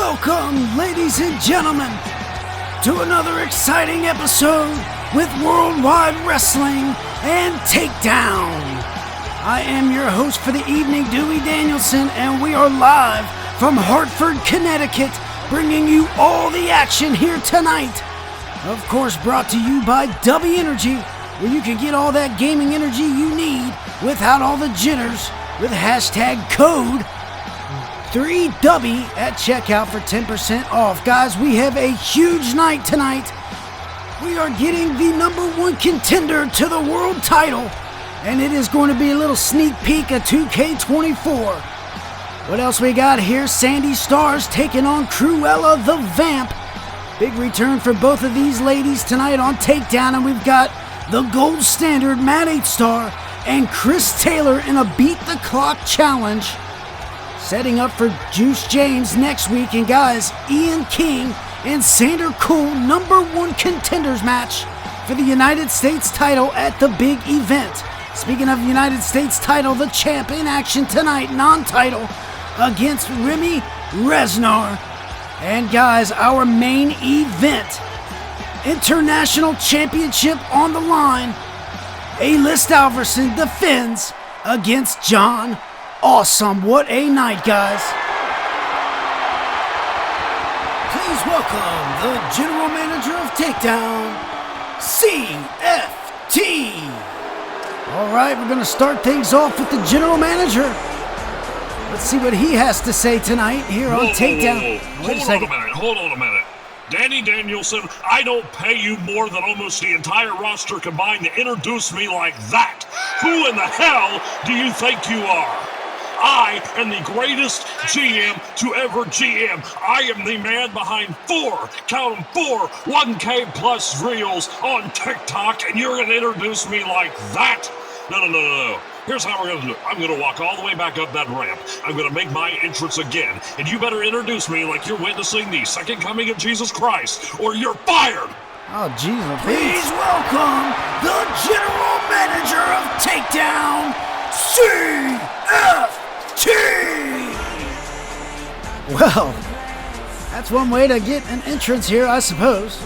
Welcome, ladies and gentlemen, to another exciting episode with Worldwide Wrestling and Takedown. I am your host for the evening, Dewey Danielson, and we are live from Hartford, Connecticut, bringing you all the action here tonight. Of course, brought to you by W Energy, where you can get all that gaming energy you need without all the jitters with hashtag code 3W at checkout for 10% off. Guys, we have a huge night tonight. We are getting the #1 contender to the world title, and it is going to be a little sneak peek of 2K24. What else we got here? Sandi Starz taking on Cruella the Vamp. Big return for both of these ladies tonight on Takedown, and we've got the gold standard Eightthstarr and Chris Taylor in a Beat the Clock challenge. Setting up for Juice James next week. And guys, Ian King and Sander Cool, #1 contenders match for the United States title at the big event. Speaking of United States title, the champ in action tonight, non-title, against Remy, Reznor. And guys, our main event, International Championship on the line. Alist Alverson defends against John Awesome. What a night, guys. Please welcome the General Manager of Takedown, C.F.T. All right, we're going to start things off with the General Manager. Let's see what he has to say tonight here on Takedown. Hold on a minute. Danny Danielson, I don't pay you more than almost the entire roster combined to introduce me like that. Who in the hell do you think you are? I am the greatest GM to ever GM. I am the man behind 4, count them 4, 1K plus reels on TikTok, and you're going to introduce me like that? No. Here's how we're going to do it. I'm going to walk all the way back up that ramp. I'm going to make my entrance again, and you better introduce me like you're witnessing the second coming of Jesus Christ, or you're fired. Oh, Jesus. Please welcome the General Manager of Takedown, C.F.T. Well, that's one way to get an entrance here, I suppose.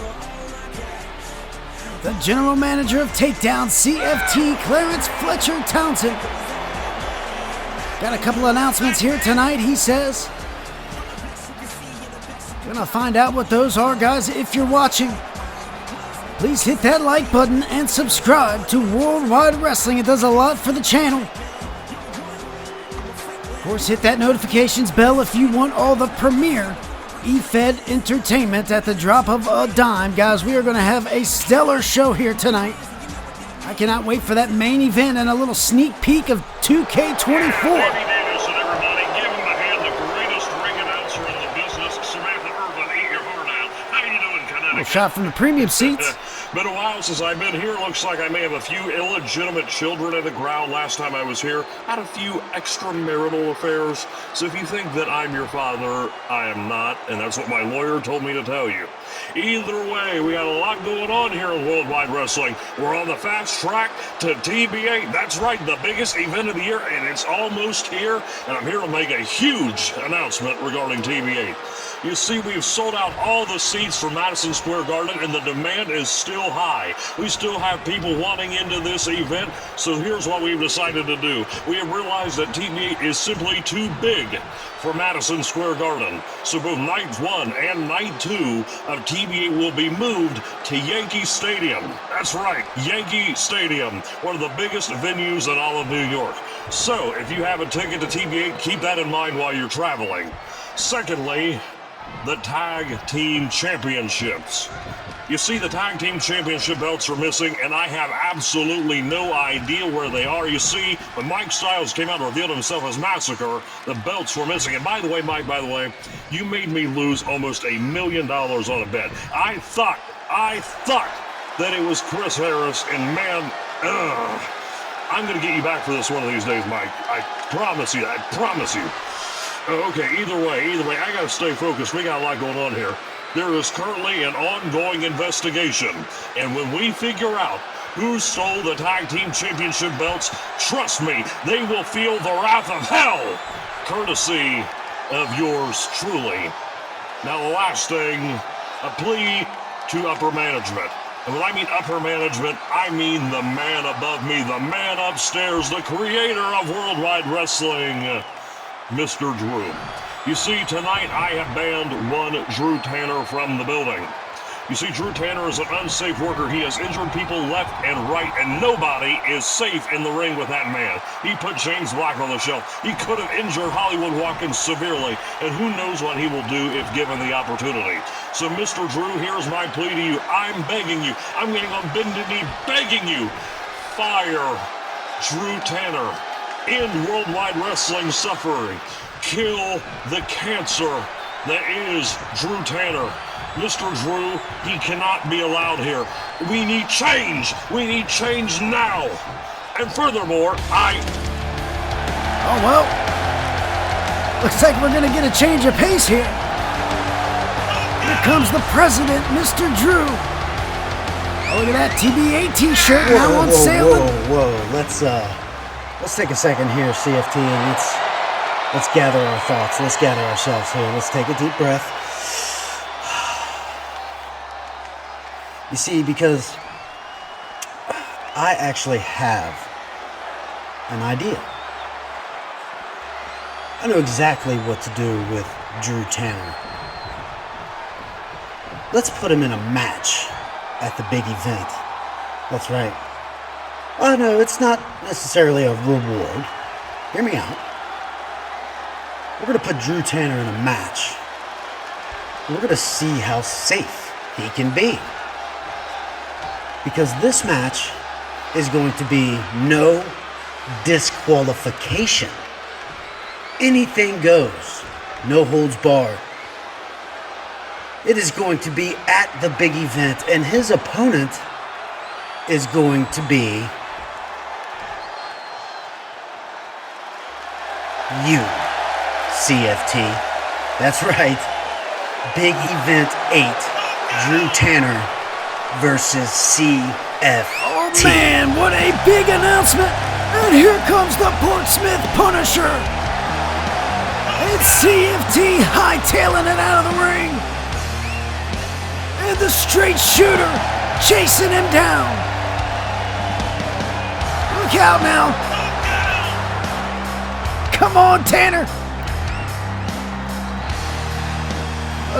The General Manager of Takedown, C.F.T. Clarence Fletcher Townsend. Got a couple announcements here tonight, he says. Gonna find out what those are, guys. If you're watching, please hit that like button and subscribe to Worldwide Wrestling. It does a lot for the channel. Of course, hit that notifications bell if you want all the premier E-Fed entertainment at the drop of a dime. Guys, we are going to have a stellar show here tonight. I cannot wait for that main event and a little sneak peek of 2K24. Shot from the premium seats. Been a while since I've been here. Looks like I may have a few illegitimate children in the ground last time I was here. Had a few extramarital affairs. So if you think that I'm your father, I am not. And that's what my lawyer told me to tell you. Either way, we got a lot going on here in Worldwide Wrestling. We're on the fast track to TB8. That's right, the biggest event of the year, and it's almost here. And I'm here to make a huge announcement regarding TB8. You see, we've sold out all the seats for Madison Square Garden, and the demand is still high. We still have people wanting into this event, so here's what we've decided to do. We have realized that TB8 is simply too big for Madison Square Garden. So both Night 1 and Night 2 of TB8 will be moved to Yankee Stadium. That's right, Yankee Stadium, one of the biggest venues in all of New York. So if you have a ticket to TB8, keep that in mind while you're traveling. Secondly, the Tag Team Championships. You see, the Tag Team Championship belts are missing, and I have absolutely no idea where they are. You see, when Mike Styles came out and revealed himself as Massacre, the belts were missing. And by the way, Mike, you made me lose almost $1 million on a bet. I thought that it was Chris Harris, and man, I'm going to get you back for this one of these days, Mike. I promise you. Okay, either way, I gotta stay focused. We got a lot going on here. There is currently an ongoing investigation, and when we figure out who stole the Tag Team Championship belts, trust me, they will feel the wrath of hell, courtesy of yours truly. Now, the last thing, a plea to upper management. And when I mean upper management, I mean the man above me, the man upstairs, the creator of Worldwide Wrestling, Mr. Drew. You see, tonight I have banned one Drew Tanner from the building. You see, Drew Tanner is an unsafe worker. He has injured people left and right, and nobody is safe in the ring with that man. He put James Black on the shelf. He could have injured Hollywood Watkins severely, and who knows what he will do if given the opportunity. So, Mr. Drew, here's my plea to you. I'm begging you. I'm getting on bended knee begging you. Fire Drew Tanner. End Worldwide Wrestling suffering. Kill the cancer that is Drew Tanner. Mr. Drew, he cannot be allowed here. We need change. We need change now. And furthermore, Oh, well. Looks like we're going to get a change of pace here. Here comes the president, Mr. Drew. Oh, look at that TBA t-shirt now on sale. Whoa. Let's take a second here, C.F.T, and let's gather our thoughts. Let's gather ourselves here. Let's take a deep breath. You see, because I actually have an idea. I know exactly what to do with Drew Tanner. Let's put him in a match at the big event. That's right. Oh no, it's not necessarily a reward. Hear me out. We're going to put Drew Tanner in a match. We're going to see how safe he can be. Because this match is going to be no disqualification. Anything goes. No holds barred. It is going to be at the big event, and his opponent is going to be you, C.F.T. That's right. Big Event 8, Drew Tanner versus C.F.T. Oh man, what a big announcement! And here comes the Portsmouth Punisher! It's C.F.T. hightailing it out of the ring! And the straight shooter chasing him down! Look out now! Come on, Tanner!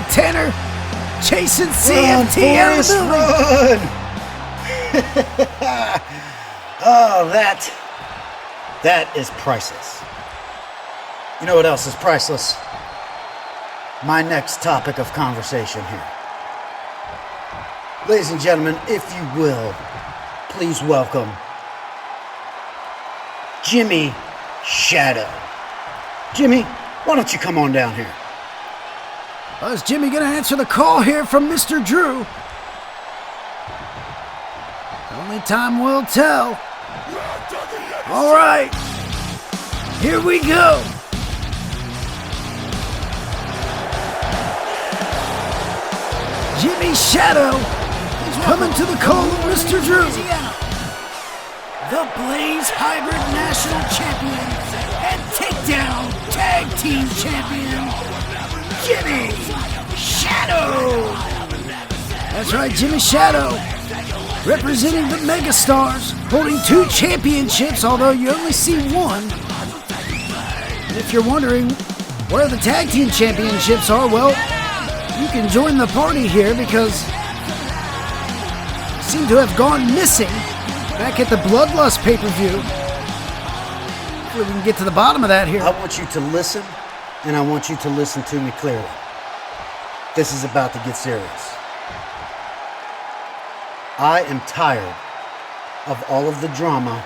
Tanner chasing C.F.T. out of the building! Run! Oh, that is priceless. You know what else is priceless? My next topic of conversation here. Ladies and gentlemen, if you will, please welcome Jimmy Shadow. Jimmy, why don't you come on down here? Is Jimmy going to answer the call here from Mr. Drew? Only time will tell. All right, here we go. Jimmy Shadow is coming to the call of Mr. Drew. The Blaze Hybrid National Champion and Takedown Tag Team Champion, Jimmy Shadow. That's right, Jimmy Shadow, representing the Megastars, holding 2 championships, although you only see one. And if you're wondering where the Tag Team Championships are, well, you can join the party here because they seem to have gone missing back at the Bloodlust pay-per-view. Hopefully we can get to the bottom of that here. I want you to listen, and I want you to listen to me clearly. This is about to get serious. I am tired of all of the drama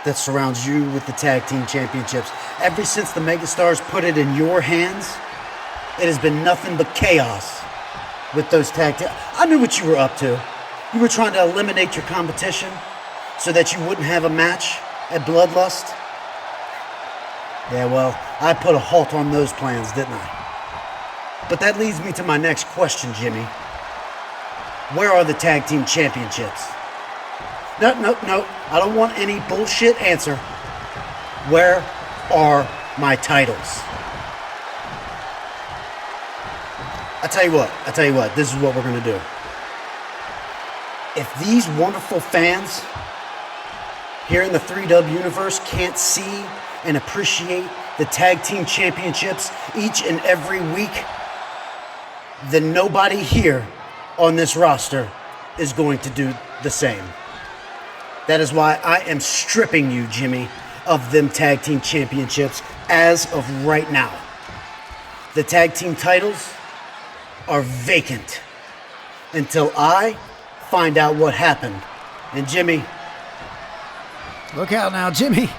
that surrounds you with the Tag Team Championships. Ever since the Megastars put it in your hands, it has been nothing but chaos with those tag team. I knew what you were up to. You were trying to eliminate your competition so that you wouldn't have a match at Bloodlust. Yeah, well, I put a halt on those plans, didn't I? But that leads me to my next question, Jimmy. Where are the Tag Team Championships? No. I don't want any bullshit answer. Where are my titles? I tell you what, this is what we're going to do. If these wonderful fans here in the 3W universe can't see and appreciate the tag team championships each and every week, then nobody here on this roster is going to do the same. That is why I am stripping you, Jimmy, of them tag team championships as of right now. The tag team titles are vacant until I find out what happened. And Jimmy... Look out now, Jimmy.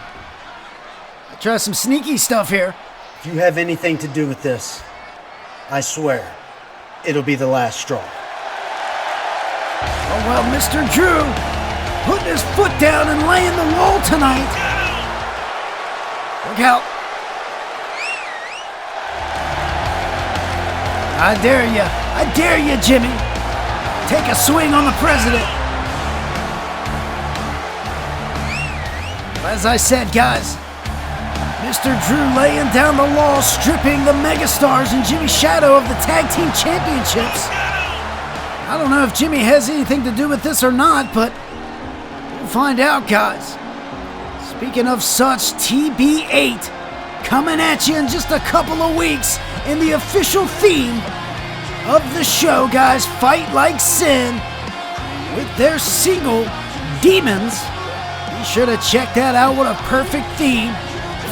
I try some sneaky stuff here. If you have anything to do with this, I swear, it'll be the last straw. Oh, well, Mr. Drew, putting his foot down and laying the wall tonight. Look out. I dare you, Jimmy. Take a swing on the president. As I said, guys, Mr. Drew laying down the law, stripping the Megastars and Jimmy Shadow of the tag team championships. I don't know if Jimmy has anything to do with this or not, but we'll find out, guys. Speaking of such, TB8 coming at you in just a couple of weeks in the official theme of the show, guys. Fight Like Sin with their single, Demons. Be sure to check that out. What a perfect theme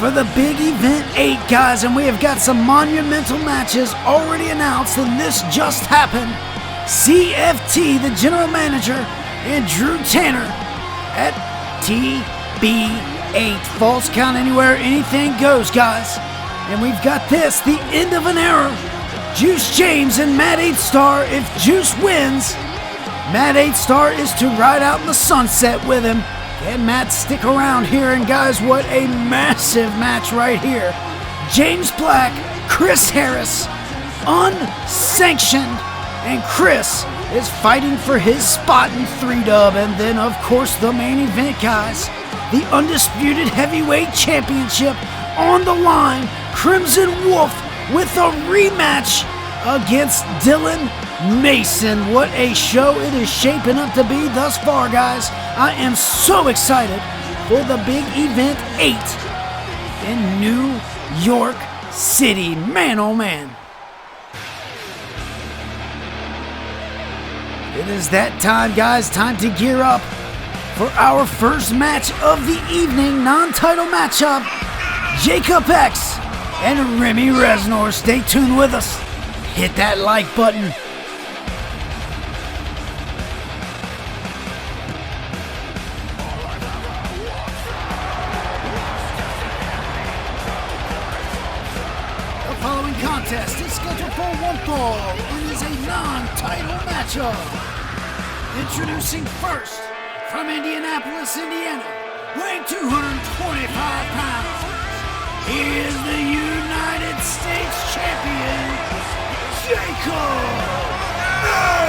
for the big event 8, guys. And we have got some monumental matches already announced, and this just happened. C.F.T, the general manager, and Drew Tanner at TB8. False count anywhere, anything goes, guys. And we've got this, the end of an era. Juice James and Matt Eightsstarr. If Juice wins, Matt Eightsstarr is to ride out in the sunset with him. Can Matt stick around here? And guys, what a massive match right here. James Black, Chris Harris, unsanctioned. And Chris is fighting for his spot in 3W. And then, of course, the main event, guys. The Undisputed Heavyweight Championship on the line. Crimson Wolf with a rematch against Dylan Mason. What a show it is shaping up to be thus far, guys. I am so excited for the big event 8 in New York City. Man, oh man. It is that time, guys. Time to gear up for our first match of the evening. Non-title matchup. Jacob X and Remy Reznor. Stay tuned with us. Hit that like button. The following contest is scheduled for one fall and is a non-title matchup. Introducing first, from Indianapolis, Indiana, weighing 225 pounds, he is the United States Champion, Jacob X.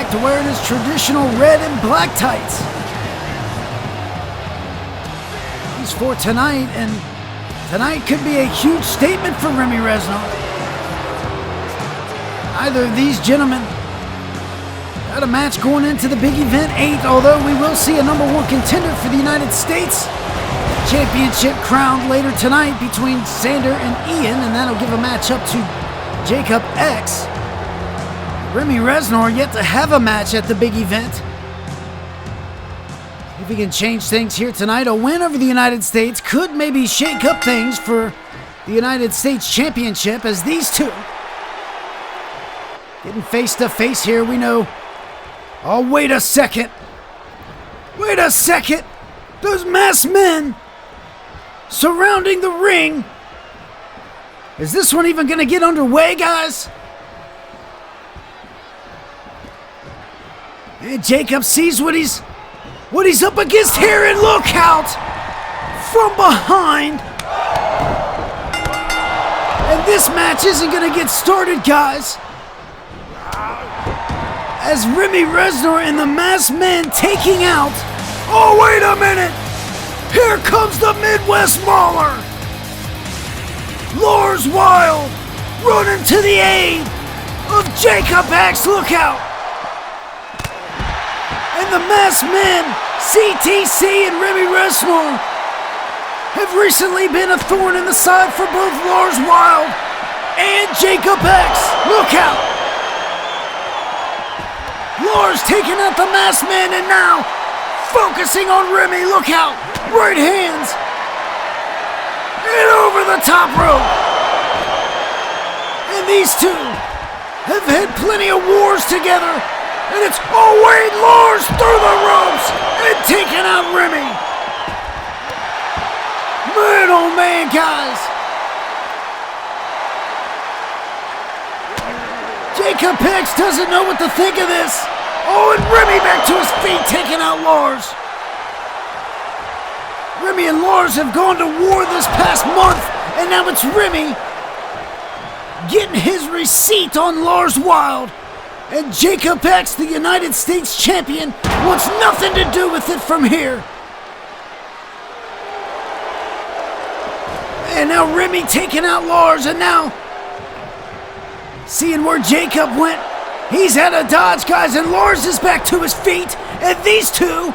back to wearing his traditional red and black tights. He's for tonight, and tonight could be a huge statement for Remy Reznor. Either of these gentlemen got a match going into the big event 8, although we will see a number 1 contender for the United States Championship crowned later tonight between Sander and Ian, and that'll give a match up to Jacob X. Remy Reznor yet to have a match at the big event. If he can change things here tonight, a win over the United States could maybe shake up things for the United States Championship, as these two getting face to face here. We know. Oh, wait a second. Wait a second. Those masked men surrounding the ring. Is this one even going to get underway, guys? And Jacob sees what he's up against here, and look out from behind. And this match isn't going to get started, guys, as Remy Reznor and the masked men taking out. Oh, wait a minute. Here comes the Midwest Mauler. Lars Wild running to the aid of Jacob X. Look out. And the masked men, CTC and Remy Reznor, have recently been a thorn in the side for both Lars Wild and Jacob X. Look out. Lars taking out the masked men, and now focusing on Remy. Look out. Right hands. And over the top rope. And these two have had plenty of wars together. And it's, oh wait, Lars through the ropes and taking out Remy. Man, oh man, guys. Jacob X doesn't know what to think of this. Oh, and Remy back to his feet, taking out Lars. Remy and Lars have gone to war this past month, and now it's Remy getting his receipt on Lars Wild. And Jacob X, the United States champion, wants nothing to do with it from here. And now Remy taking out Lars, and now seeing where Jacob went. He's had a dodge, guys, and Lars is back to his feet. And these two,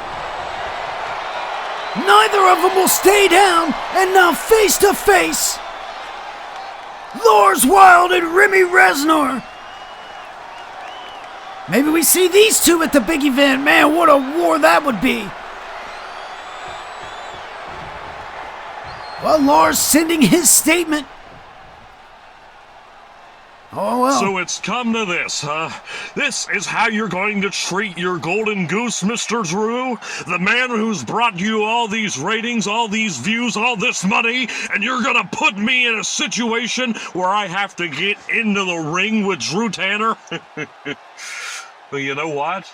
neither of them will stay down, and now face to face, Lars Wild and Remy Reznor. Maybe we see these two at the big event. Man, what a war that would be. Well, Lars sending his statement. Oh, well. So it's come to this, huh? This is how you're going to treat your golden goose, Mr. Drew? The man who's brought you all these ratings, all these views, all this money, and you're gonna put me in a situation where I have to get into the ring with Drew Tanner? But you know what?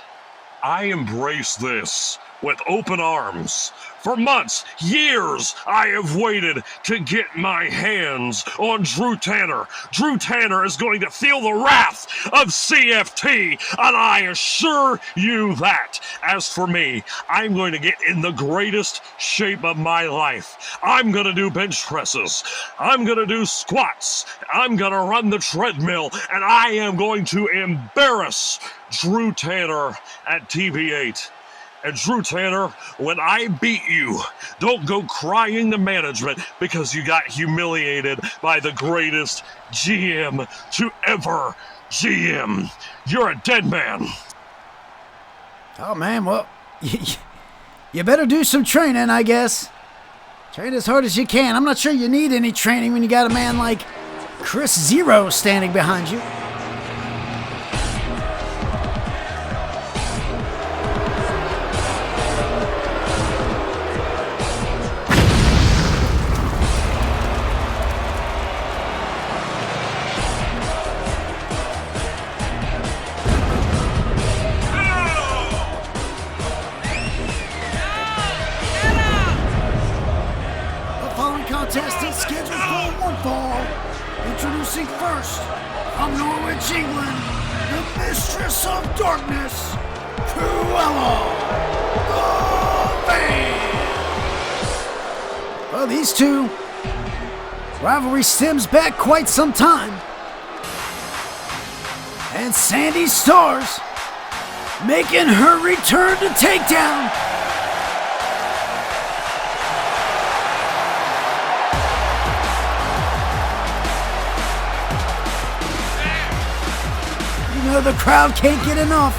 I embrace this with open arms. For months, years, I have waited to get my hands on Drew Tanner. Drew Tanner is going to feel the wrath of C.F.T, and I assure you that. As for me, I'm going to get in the greatest shape of my life. I'm going to do bench presses. I'm going to do squats. I'm going to run the treadmill, and I am going to embarrass Drew Tanner at TV8. And Drew Tanner, when I beat you, don't go crying to management because you got humiliated by the greatest GM to ever GM. You're a dead man. Oh, man, well, you better do some training, I guess. Train as hard as you can. I'm not sure you need any training when you got a man like Chris Zero standing behind you. Contest is scheduled for one fall. Introducing first, from Norwich, England, the Mistress of Darkness, Cruella the Vamp. Well, these two rivalry stems back quite some time. And Sandi Starz making her return to Takedown. You know the crowd can't get enough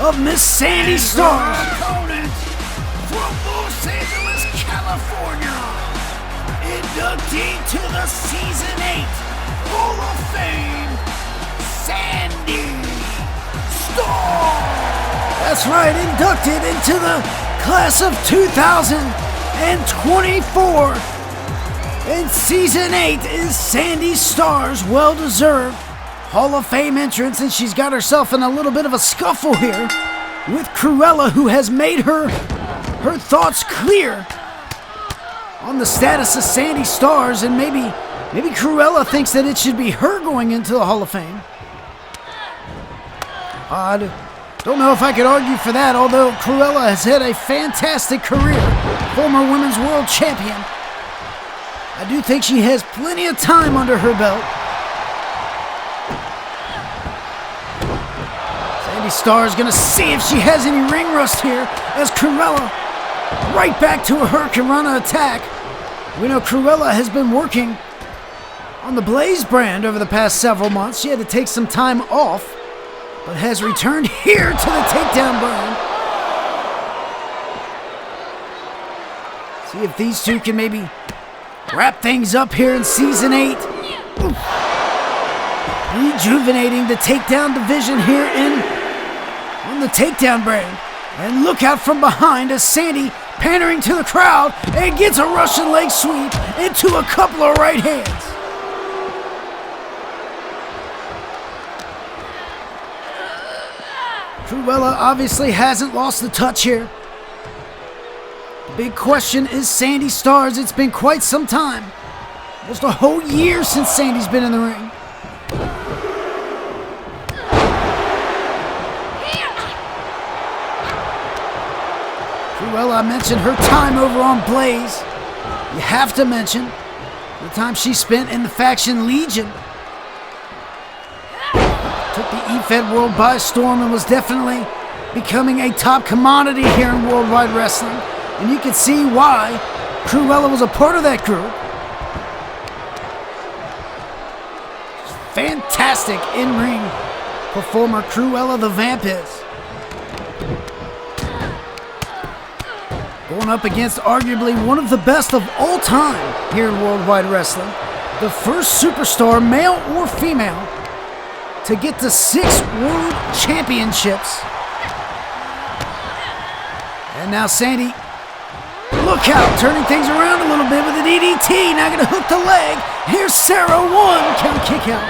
of Miss Sandi Starz. Opponent from Los Angeles, California, inductee to the Season 8 Hall of Fame, Sandi Starz. That's right, inducted into the class of 2024. And Season 8 is Sandi Starz' well-deserved Hall of Fame entrance, and she's got herself in a little bit of a scuffle here with Cruella, who has made her thoughts clear on the status of Sandi Starz, and maybe Cruella thinks that it should be her going into the Hall of Fame. Odd. Don't know if I could argue for that, although Cruella has had a fantastic career, former women's world champion. I do think she has plenty of time under her belt. Sandi Starz gonna see if she has any ring rust here, as Cruella right back to a Hurricane Rana attack. We know Cruella has been working on the Blaze brand over the past several months. She had to take some time off, but has returned here to the Takedown brand. See if these two can maybe wrap things up here in Season 8. Ooh. Rejuvenating the Takedown division here on the Takedown brand. And look out from behind as Sandi, pandering to the crowd, and gets a Russian leg sweep into a couple of right hands. Cruella obviously hasn't lost the touch here. The big question is Sandi Starz. It's been quite some time. Almost a whole year since Sandi's been in the ring. Cruella, I mentioned her time over on Blaze. You have to mention the time she spent in the faction Legion. Took the E-Fed world by storm and was definitely becoming a top commodity here in Worldwide Wrestling. And you can see why Cruella was a part of that group. Fantastic in-ring performer Cruella the Vamp is. Going up against arguably one of the best of all time here in Worldwide Wrestling. The first superstar, male or female, to get to 6 world championships. And now Sandi, look out, turning things around a little bit with a DDT. Now gonna hook the leg. Here's Sarah, 1 count kick out.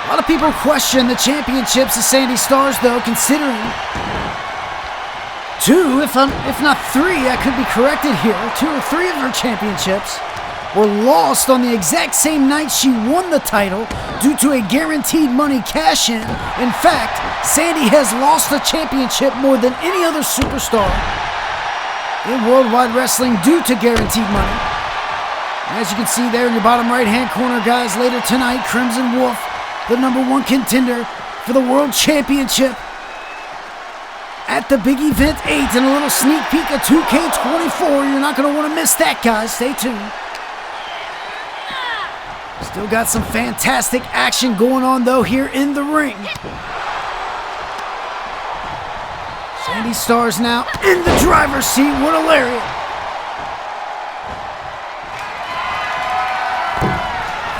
A lot of people question the championships of Sandi Starz, though, considering 2, if not 3, I could be corrected here, 2 or 3 of her championships were lost on the exact same night she won the title due to a guaranteed money cash-in. In fact, Sandi has lost the championship more than any other superstar in Worldwide Wrestling due to guaranteed money. As you can see there in your bottom right-hand corner, guys, later tonight, Crimson Wolf, the #1 contender for the World Championship at the Big Event 8, and a little sneak peek of 2K24. You're not going to want to miss that, guys. Stay tuned. Still got some fantastic action going on, though, here in the ring. Sandi Starz now in the driver's seat. What a lariat.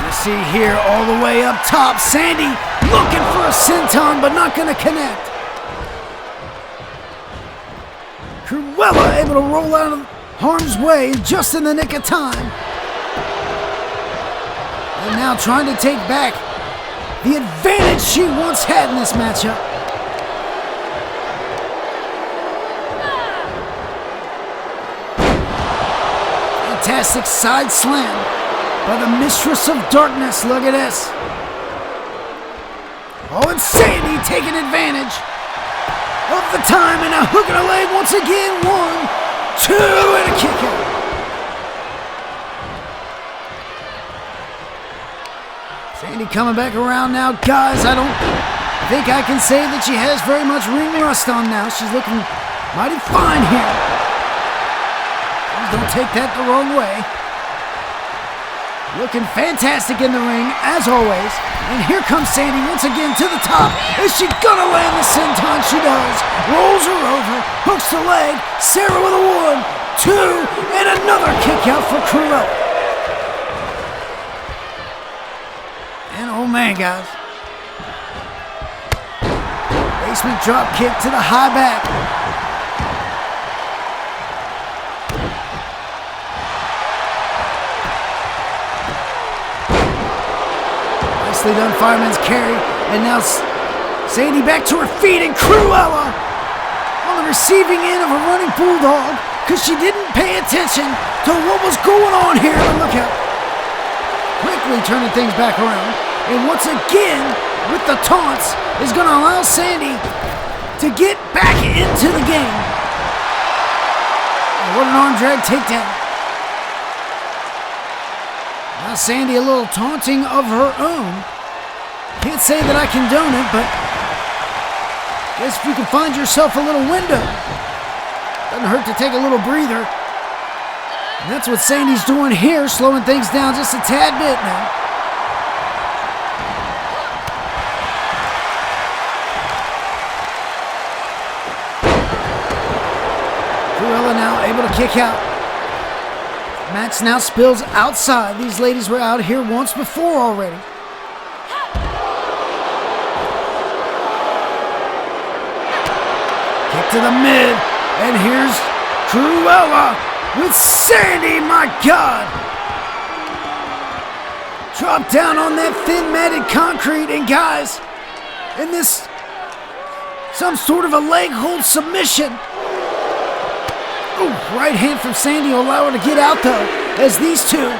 You see here all the way up top, Sandi looking for a senton, but not going to connect. Cruella able to roll out of harm's way just in the nick of time. And now trying to take back the advantage she once had in this matchup. Fantastic side slam by the Mistress of Darkness. Look at this. Oh, and Sandi taking advantage of the time, and now hooking a leg once again. 1, 2, and a kick out. Sandi coming back around now. Guys, I don't think I can say that she has very much ring rust on now. She's looking mighty fine here. Please don't take that the wrong way. Looking fantastic in the ring, as always. And here comes Sandi once again to the top. Is she gonna land the senton? She does. Rolls her over, hooks the leg. Sarah with a 1, 2, and another kick out for Cruella. And oh man, guys. Basement drop kick to the high back. Nicely done fireman's carry. And now Sandi back to her feet, and Cruella on the receiving end of a running bulldog because she didn't pay attention to what was going on here. And look out. Quickly turning things back around. And once again, with the taunts, is going to allow Sandi to get back into the game. And what an arm drag takedown. Now Sandi a little taunting of her own. Can't say that I condone it, but guess if you can find yourself a little window, doesn't hurt to take a little breather. And that's what Sandi's doing here, slowing things down just a tad bit now. Cruella now able to kick out. Match now spills outside. These ladies were out here once before already. Kick to the mid, and here's Cruella with Sandi, my God! Drop down on that thin matted concrete, and guys, in this, some sort of a leg hold submission. Ooh, right hand from Sandi will allow her to get out though, as these two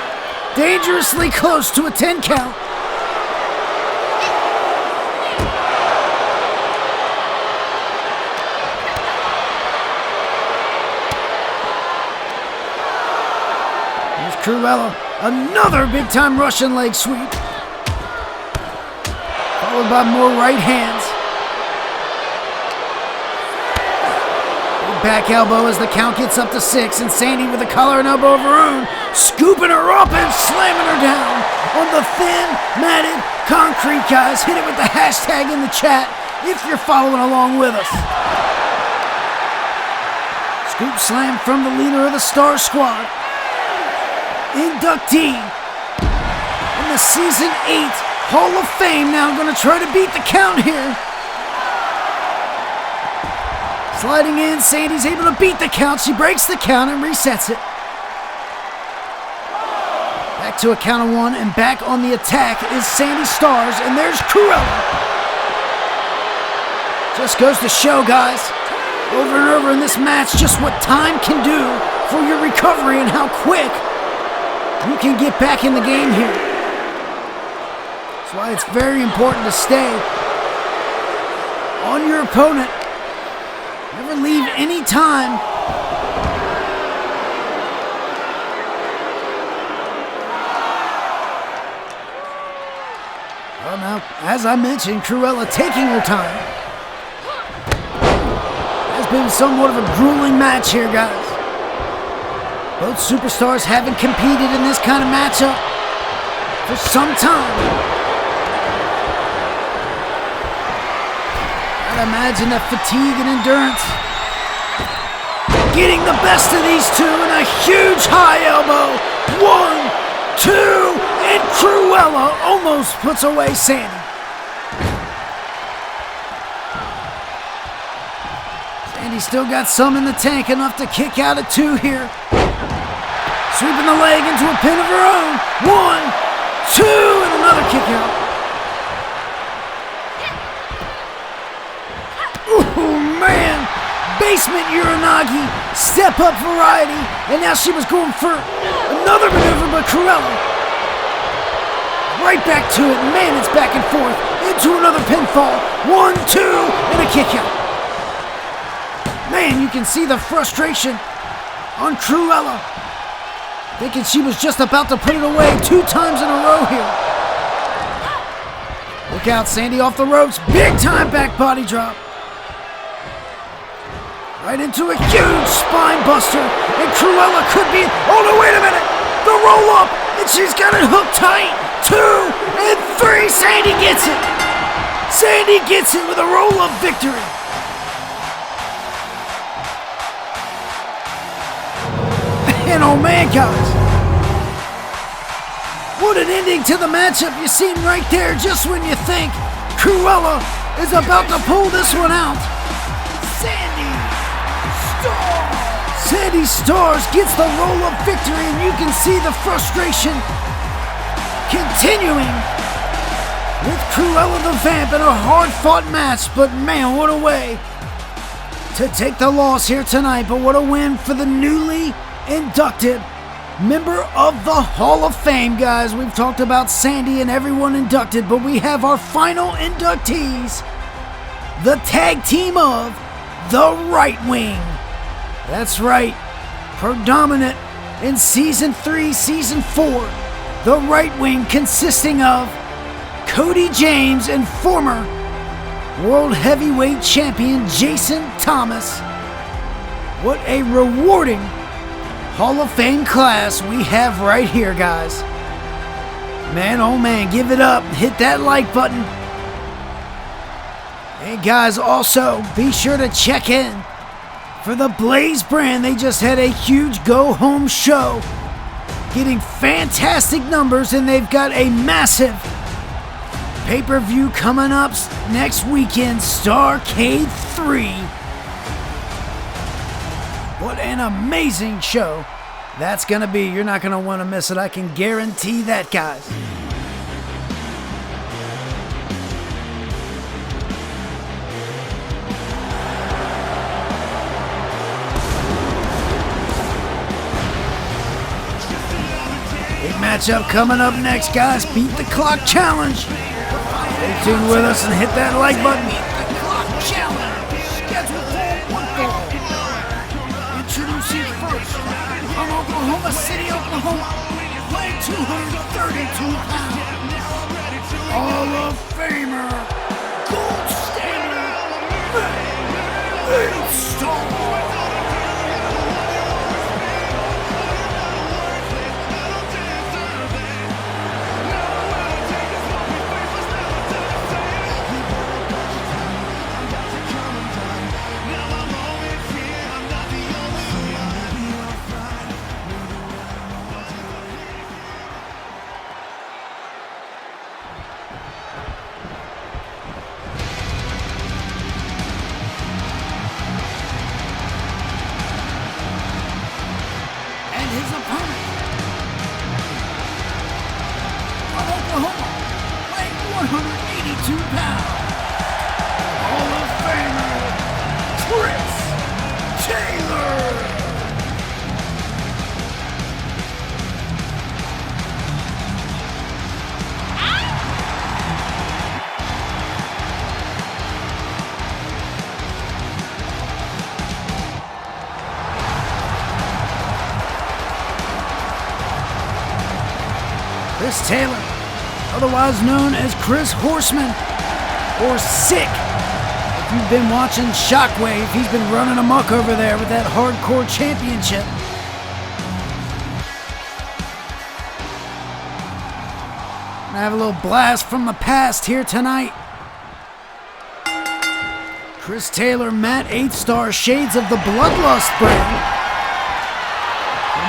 dangerously close to a 10 count. Here's Cruella, another big time Russian leg sweep, followed by more right hands. Back elbow as the count gets up to 6, and Sandi with a collar and elbow of her own, scooping her up and slamming her down on the thin, matted concrete, guys. Hit it with the hashtag in the chat if you're following along with us. Scoop slam from the leader of the Starz squad. Inductee in the Season 8 Hall of Fame, now going to try to beat the count here. Sliding in, Sandi's able to beat the count. She breaks the count and resets it. Back to a count of 1, and back on the attack is Sandi Starz, and there's Cruella. Just goes to show, guys, over and over in this match, just what time can do for your recovery and how quick you can get back in the game here. That's why it's very important to stay on your opponent. Never leave any time. Well, now, as I mentioned, Cruella taking her time. Has been somewhat of a grueling match here, guys. Both superstars haven't competed in this kind of matchup for some time. I'd imagine that fatigue and endurance getting the best of these two, and a huge high elbow. 1, 2, and Cruella almost puts away Sandi. Sandi's still got some in the tank, enough to kick out at 2 here. Sweeping the leg into a pin of her own. 1, 2, and another kick out. Oh man, basement Uranagi, step up variety, and now she was going for another maneuver, but Cruella right back to it. Man, it's back and forth. Into another pinfall. 1, 2, and a kick out. Man, you can see the frustration on Cruella. Thinking she was just about to put it away 2 times in a row here. Look out, Sandi off the ropes. Big time back body drop. Right into a huge spine buster. And Cruella could be... Oh no, wait a minute. The roll up. And she's got it hooked tight. 2 and 3. Sandi gets it. Sandi gets it with a roll up victory. And oh man, guys, what an ending to the matchup. You seen right there, just when you think Cruella is about to pull this one out. Sandi Starz gets the roll-up victory, and you can see the frustration continuing with Cruella the Vamp in a hard-fought match. But man, what a way to take the loss here tonight. But what a win for the newly inducted member of the Hall of Fame, guys. We've talked about Sandi and everyone inducted, but we have our final inductees, the tag team of the Right Wing. That's right, predominant in Season 3, Season 4, the Right Wing consisting of Cody James and former World Heavyweight Champion Jason Thomas. What a rewarding Hall of Fame class we have right here, guys. Man, oh man, give it up. Hit that like button. Hey guys, also be sure to check in for the Blaze brand. They just had a huge go-home show, getting fantastic numbers, and they've got a massive pay-per-view coming up next weekend, Starrcade 3. What an amazing show that's going to be. You're not going to want to miss it. I can guarantee that, guys. Big matchup coming up next, guys. Beat the Clock Challenge. Stay tuned with us and hit that like button. Beat the Clock Challenge. Introducing first, from Oklahoma City, Oklahoma, weighing 232 pounds, Hall of Famer, Gold Standard, Eightgstarr. His opponent from Oklahoma, weighing 182 pounds, Hall of Famer, Chris Taylor. Chris Taylor, otherwise known as Chris Horseman, or Sick. If you've been watching Shockwave, he's been running amok over there with that Hardcore Championship. Gonna have a little blast from the past here tonight. Chris Taylor, Matt Eightsstarr, shades of the Bloodlust brand.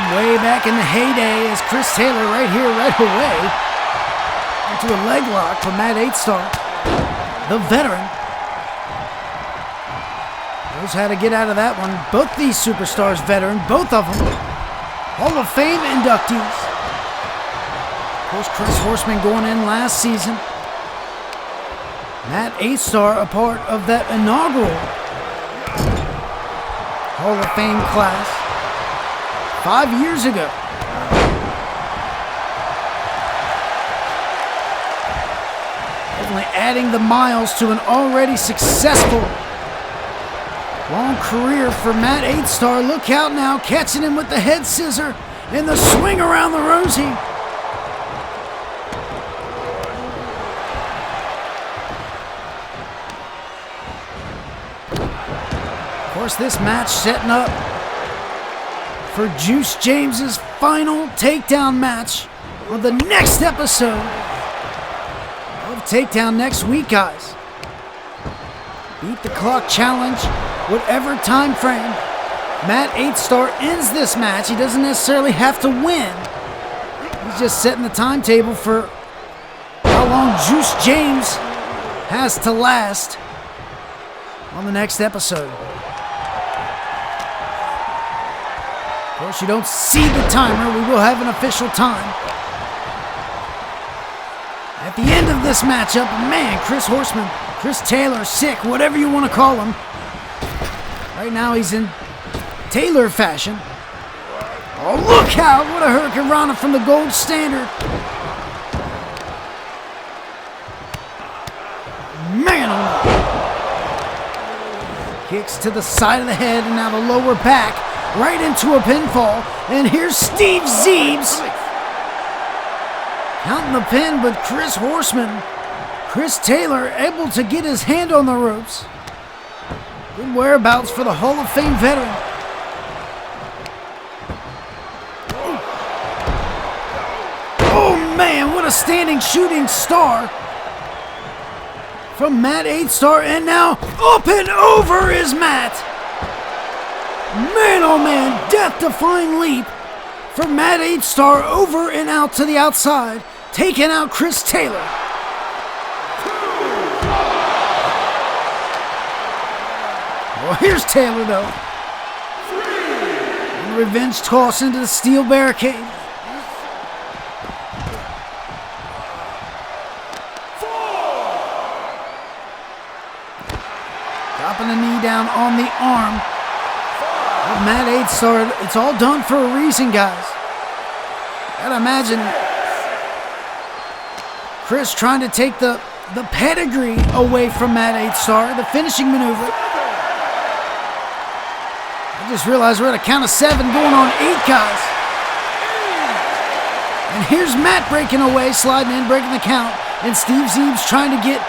Way back in the heyday is Chris Taylor right here, right away. Into a leg lock from Matt Eightsstarr, the veteran. Knows how to get out of that one. Both these superstars veteran, both of them Hall of Fame inductees. Of course, Chris Horseman going in last season. Matt Eightsstarr, a part of that inaugural Hall of Fame class 5 years ago. adding the miles to an already successful long career for Matt Eightsstarr. Look out now, catching him with the head scissor and the swing around the Rosie. Of course, this match setting up for Juice James's final takedown match of the next episode of Takedown next week, guys. Beat the clock challenge, whatever time frame Matt Eightsstarr ends this match. He doesn't necessarily have to win. He's just setting the timetable for how long Juice James has to last on the next episode. Of course, you don't see the timer. We will have an official time. At the end of this matchup, man, Chris Taylor, sick, whatever you want to call him. Right now he's in Taylor fashion. Oh, look out! What a Hurricane Rana from the Gold Standard. Man, oh no. Kicks to the side of the head and now the lower back. Right into a pinfall. And here's Steve Zeebs. Counting the pin, but Chris Taylor able to get his hand on the ropes. Good whereabouts for the Hall of Fame veteran. Oh man, what a standing shooting star from Matt Eightsstarr, and now up and over is Matt. Man, oh man, death-defying leap for Matt Eightsstarr over and out to the outside, taking out Chris Taylor. Well, here's Taylor, though. And revenge toss into the steel barricade. Dropping a knee down on the arm. Matt Eightsstarr, it's all done for a reason, guys. Gotta imagine Chris trying to take the pedigree away from Matt Eightsstarr, the finishing maneuver. I just realized we're at a count of 7 going on 8, guys. And here's Matt breaking away, sliding in, breaking the count. And Steve Zeebs trying to get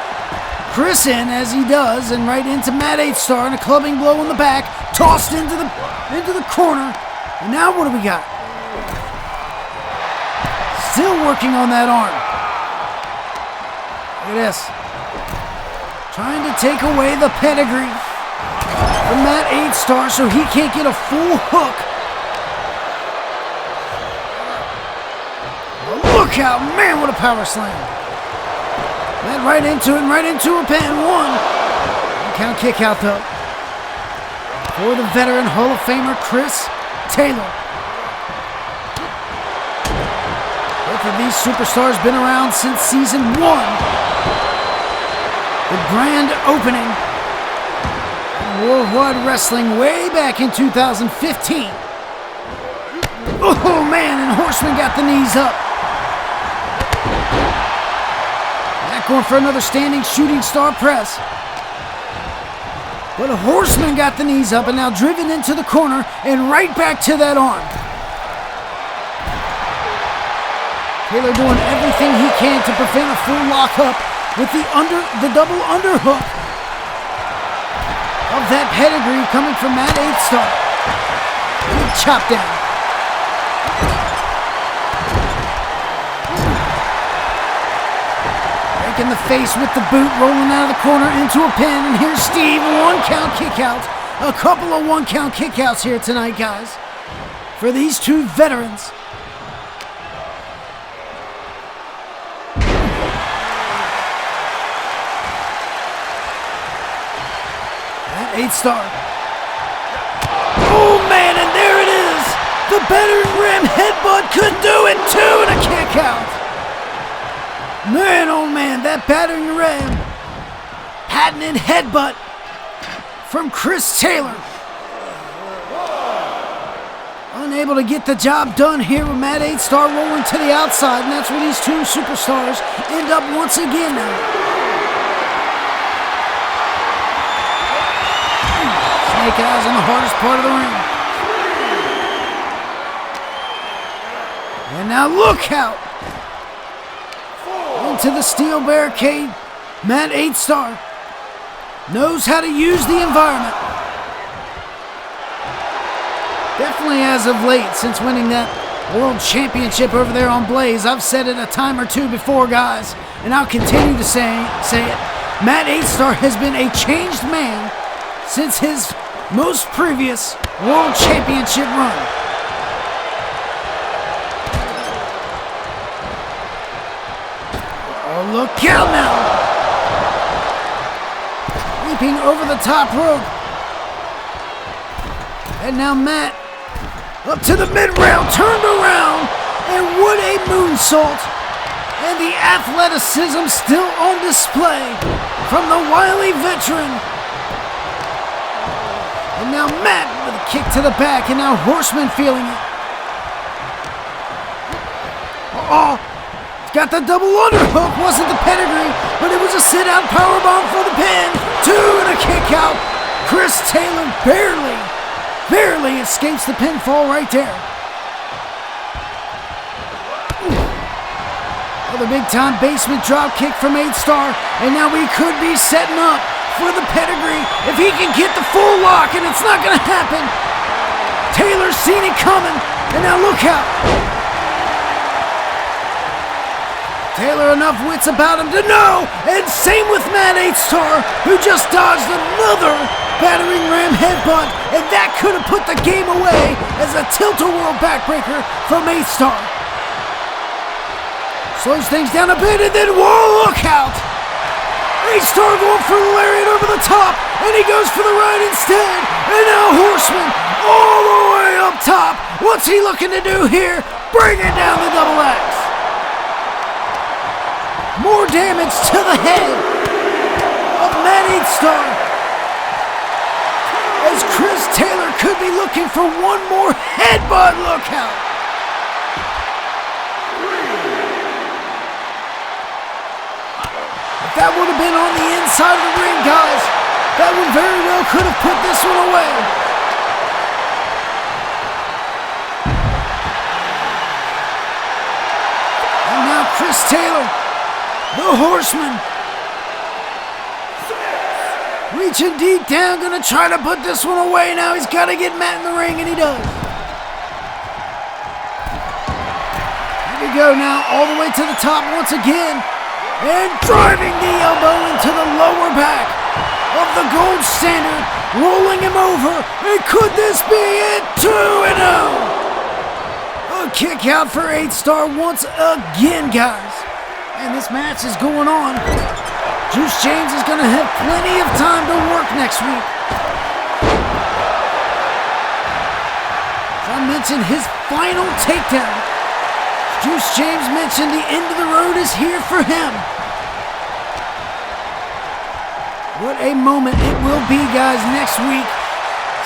Chris in as he does, and right into Matt Eightsstarr, and a clubbing blow in the back, tossed into the corner. And now what do we got? Still working on that arm. Look at this. Trying to take away the pedigree from Matt Eightsstarr so he can't get a full hook. Oh, look out, man, what a power slam. Matt right into it, and right into a pin. 1 count kick out though. For the veteran Hall of Famer Chris Taylor. Both of these superstars been around since season 1. The grand opening of Worldwide Wrestling way back in 2015. Oh man, and Horseman got the knees up. Matt going for another standing shooting star press. But a Horseman got the knees up and now driven into the corner and right back to that arm. Taylor doing everything he can to prevent a full lockup with the double underhook of that pedigree coming from Matt Eightsstarr. Good chop down. In the face with the boot, rolling out of the corner into a pin, and here's Steve, 1 count kick out. A couple of 1 count kick outs here tonight, guys, for these two veterans. That Eightsstarr. Oh man, and there it is. The veteran rim headbutt could do it too, and a kick out. Man, oh man, that battering ram. Patented headbutt from Chris Taylor. Unable to get the job done here with Matt Eightsstarr rolling to the outside, and that's where these two superstars end up once again now. snake eyes on the hardest part of the ring. And now look out! Into the steel barricade, Matt Eigthstarr knows how to use the environment. Definitely as of late, since winning that World Championship over there on Blaze. I've said it a time or two before, guys, and I'll continue to say it. Matt Eigthstarr has been a changed man since his most previous World Championship run. Oh, look out now! Leaping over the top rope. And now Matt up to the mid-rail, turned around, and what a moonsault! And the athleticism still on display from the wily veteran. And now Matt with a kick to the back, and now Horseman feeling it. Got the double underhook, wasn't the pedigree, but it was a sit-out powerbomb for the pin. 2 and a kick out. Chris Taylor barely escapes the pinfall right there. The big-time basement drop kick from Eigthstarr, and now we could be setting up for the pedigree if he can get the full lock, and it's not going to happen. Taylor's seen it coming, and now look out. Taylor enough wits about him to know, and same with Matt Eigthstarr, who just dodged another battering ram headbutt, and that could have put the game away as a tilt-a-whirl backbreaker from Eigthstarr. Slows things down a bit, and then, whoa, look out! Eigthstarr going for the lariat over the top, and he goes for the right instead, and now Horseman all the way up top. What's he looking to do here? Bring it down the double axe. More damage to the head of Matt Eigthstarr, as Chris Taylor could be looking for one more headbutt. Look out! If that would have been on the inside of the ring, guys, that one very well could have put this one away. And now Chris Taylor, the Horseman, reaching deep down, gonna try to put this one away. Now he's got to get Matt in the ring, and he does. Here we go now, all the way to the top once again, and driving the elbow into the lower back of the Gold Standard, rolling him over. And could this be it? 2-0. A kick out for Eigthstarr once again, guys. And this match is going on. Juice James is going to have plenty of time to work next week. As I mentioned, his final takedown. Juice James mentioned the end of the road is here for him. What a moment it will be, guys, next week.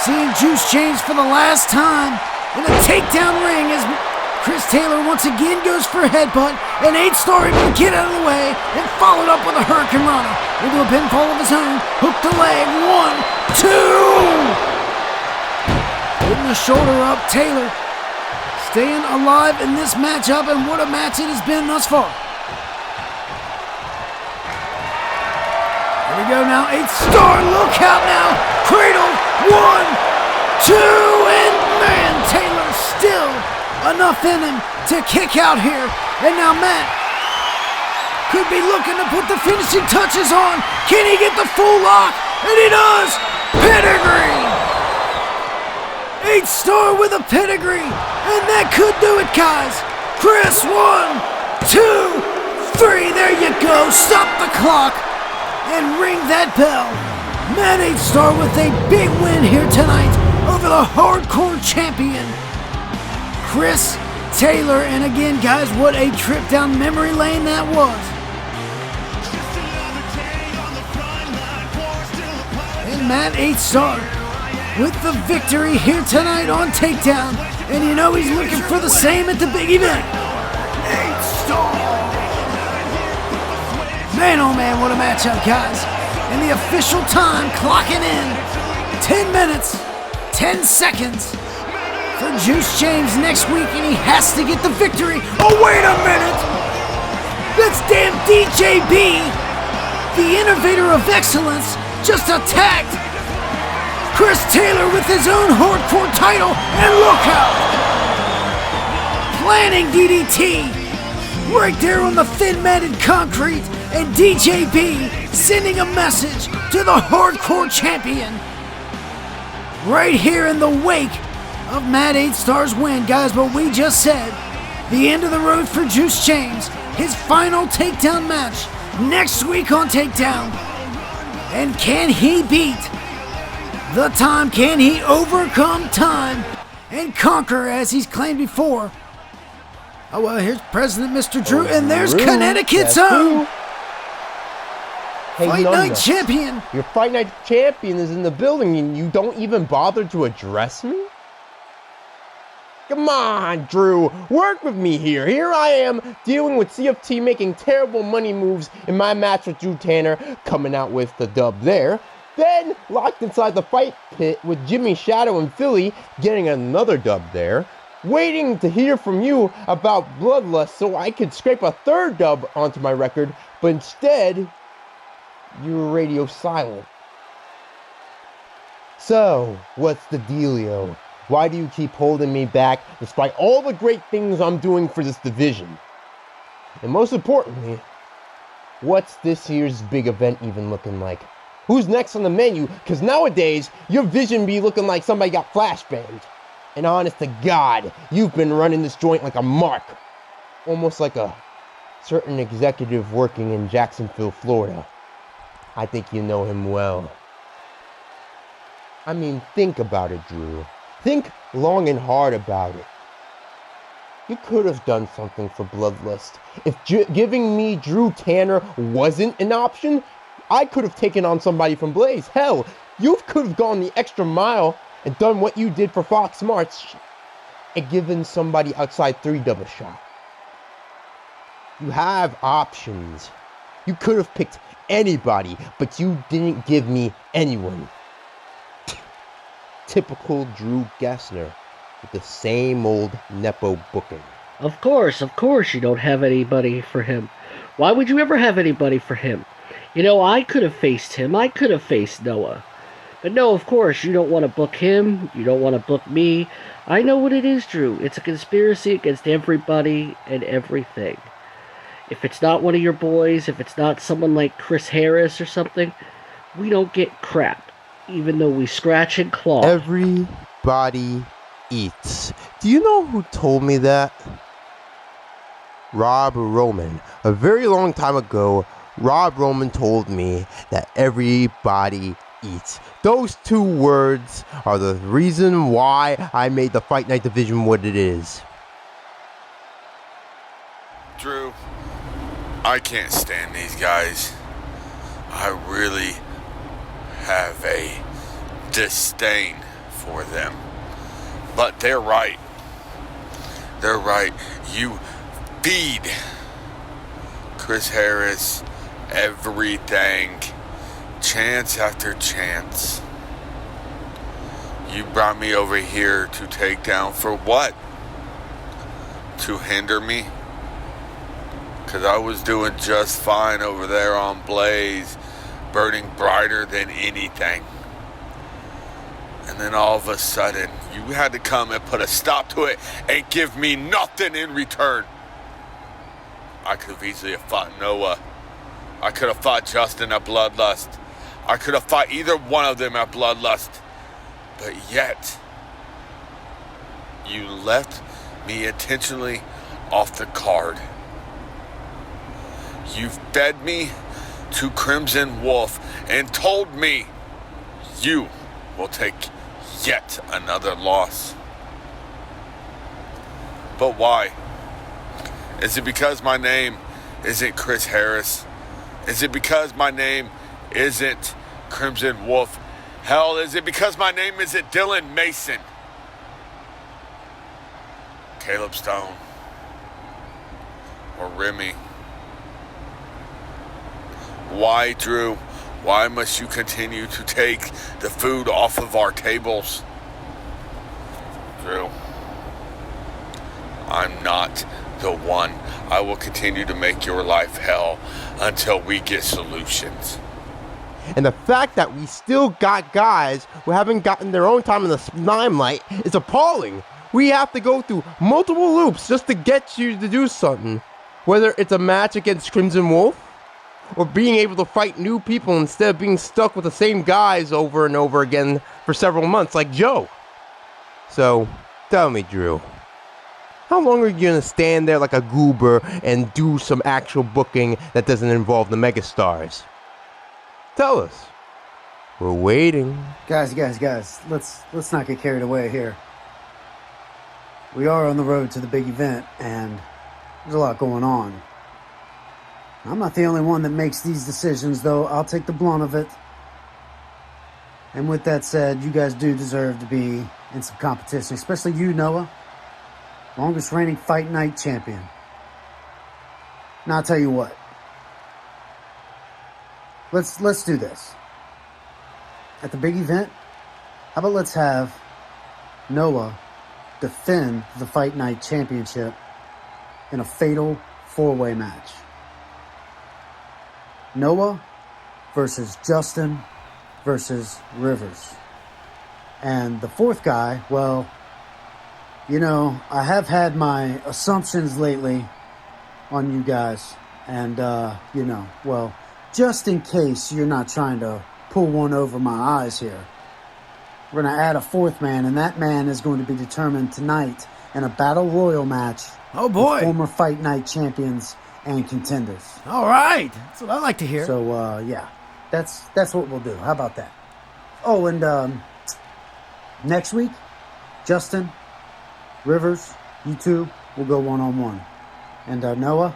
Seeing Juice James for the last time in a takedown ring as Chris Taylor once again goes for a headbutt, and Eigthstarr able to get out of the way and followed up with a Hurricane Rana into a pinfall of his own. Hook the leg. 1, 2. Putting the shoulder up, Taylor staying alive in this matchup, and what a match it has been thus far. Here we go now, Eigthstarr, look out now, cradle, 1, 2, and man, Taylor still enough in him to kick out here, and now Matt could be looking to put the finishing touches on. Can he get the full lock? And he does! Pedigree! Eigthstarr with a pedigree, and that could do it, guys. Chris, 1, 2, 3, there you go. Stop the clock and ring that bell. Matt Eigthstarr with a big win here tonight over the hardcore champion, Chris Taylor. And again, guys, what a trip down memory lane that was. And Matt Eigthstarr with the victory here tonight on Takedown. And you know he's looking for the same at the big event. Eigthstarr! Man, oh man, what a matchup, guys. And the official time clocking in 10 minutes, 10 seconds for Juice James next week, and he has to get the victory. Oh, wait a minute! That's damn DJB, the innovator of excellence, just attacked Chris Taylor with his own hardcore title, and look out! Planning DDT right there on the thin matted concrete, and DJB sending a message to the hardcore champion right here in the wake of Matt Eightstarr's win, guys. But we just said the end of the road for Juice James, his final takedown match next week on Takedown. And can he beat the time? Can he overcome time and conquer as he's claimed before? Oh, well, here's President Mr. Drew, and there's Connecticut's own Fight Night Champion. Your Fight Night Champion is in the building and you don't even bother to address me? Come on, Drew, work with me here. Here I am dealing with C.F.T. making terrible money moves in my match with Drew Tanner, coming out with the dub there. Then locked inside the fight pit with Jimmy Shadow and Philly, getting another dub there. Waiting to hear from you about Bloodlust so I could scrape a third dub onto my record, but instead, you were radio silent. So, what's the dealio? Why do you keep holding me back despite all the great things I'm doing for this division? And most importantly, what's this year's big event even looking like? Who's next on the menu? Because nowadays, your vision be looking like somebody got flashbanged. And honest to God, you've been running this joint like a mark. Almost like a certain executive working in Jacksonville, Florida. I think you know him well. I mean, think about it, Drew. Think long and hard about it. You could have done something for Bloodlust. If giving me Drew Tanner wasn't an option, I could have taken on somebody from Blaze. Hell, you could have gone the extra mile and done what you did for Fox March and given somebody outside 3-dub a shot. You have options. You could have picked anybody, but you didn't give me anyone. Typical Drew Gessner with the same old Nepo booking. Of course you don't have anybody for him. Why would you ever have anybody for him? You know, I could have faced him. I could have faced Noah. But no, of course, you don't want to book him. You don't want to book me. I know what it is, Drew. It's a conspiracy against everybody and everything. If it's not one of your boys, if it's not someone like Chris Harris or something, we don't get crap, even though we scratch and claw. Everybody eats. Do you know who told me that? Rob Roman. A very long time ago, Rob Roman told me that everybody eats. Those two words are the reason why I made the Fight Night division what it is. Drew, I can't stand these guys. I really have a disdain for them. But they're right. They're right. You feed Chris Harris everything, chance after chance. You brought me over here to take down for what? To hinder me? Because I was doing just fine over there on Blaze, burning brighter than anything. And then all of a sudden, you had to come and put a stop to it and give me nothing in return. I could have easily fought Noah. I could have fought Justin at Bloodlust. I could have fought either one of them at Bloodlust. But yet, you left me intentionally off the card. You fed me to Crimson Wolf and told me you will take yet another loss. But why? Is it because my name isn't Chris Harris? Is it because my name isn't Crimson Wolf? Hell, is it because my name isn't Dylan Mason? Caleb Stone? Or Remy? Why, Drew? Why must you continue to take the food off of our tables? Drew, I'm not the one. I will continue to make your life hell until we get solutions. And the fact that we still got guys who haven't gotten their own time in the limelight is appalling. We have to go through multiple loops just to get you to do something. Whether it's a match against Crimson Wolf, or being able to fight new people instead of being stuck with the same guys over and over again for several months, like Joe. So, tell me, Drew, how long are you going to stand there like a goober and do some actual booking that doesn't involve the megastars? Tell us. We're waiting. Guys, let's not get carried away here. We are on the road to the big event, and there's a lot going on. I'm not the only one that makes these decisions, though. I'll take the blunt of it. And with that said, you guys do deserve to be in some competition, especially you, Noah. Longest reigning Fight Night champion. Now, I'll tell you what. Let's do this. At the big event, how about let's have Noah defend the Fight Night championship in a fatal 4-way match. Noah versus Justin versus Rivers. And the fourth guy, well, you know, I have had my assumptions lately on you guys. And, you know, well, just in case you're not trying to pull one over my eyes here, we're going to add a fourth man, and that man is going to be determined tonight in a Battle Royal match. Oh, boy. With former Fight Night champions and contenders. All right. That's what I like to hear. So, yeah, that's what we'll do. How about that? Oh, and next week, Justin, Rivers, you two will go one-on-one. And Noah,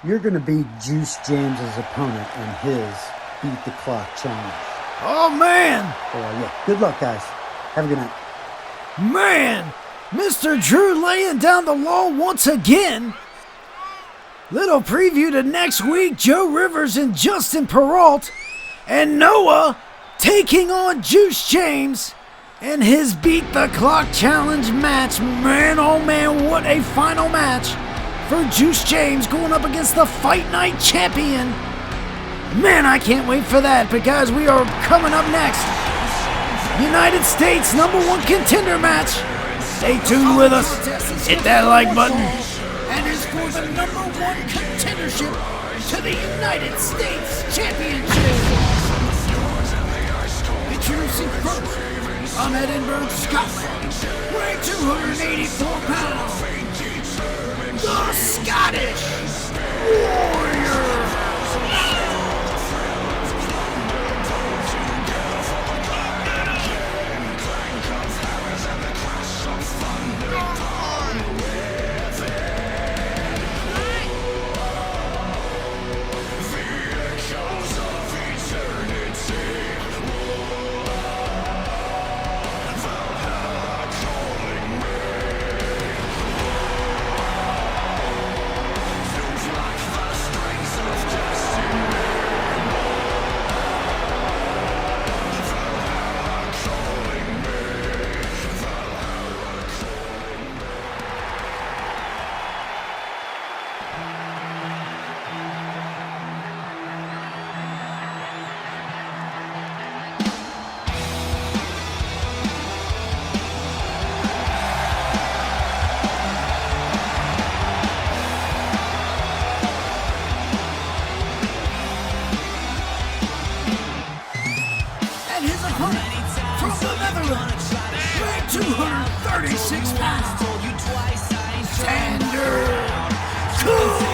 you're going to beat Juice James's opponent in his Beat the Clock challenge. Oh, man. Yeah, good luck, guys. Have a good night. Man, Mr. Drew laying down the law once again. Little preview to next week, Joe Rivers and Justin Peralt, and Noah taking on Juice James in his Beat the Clock Challenge match. Man, oh man, what a final match for Juice James going up against the Fight Night champion. Man, I can't wait for that, because we are coming up next. United States #1 contender match. Stay tuned with us. Hit that like button. And it's for the #1 contendership to the United States Championship. Introducing first, from Edinburgh, Scotland, weighing 284 pounds, the Scottish Warrior. From the Netherlands, weighing 236 pounds, Contender. Cool.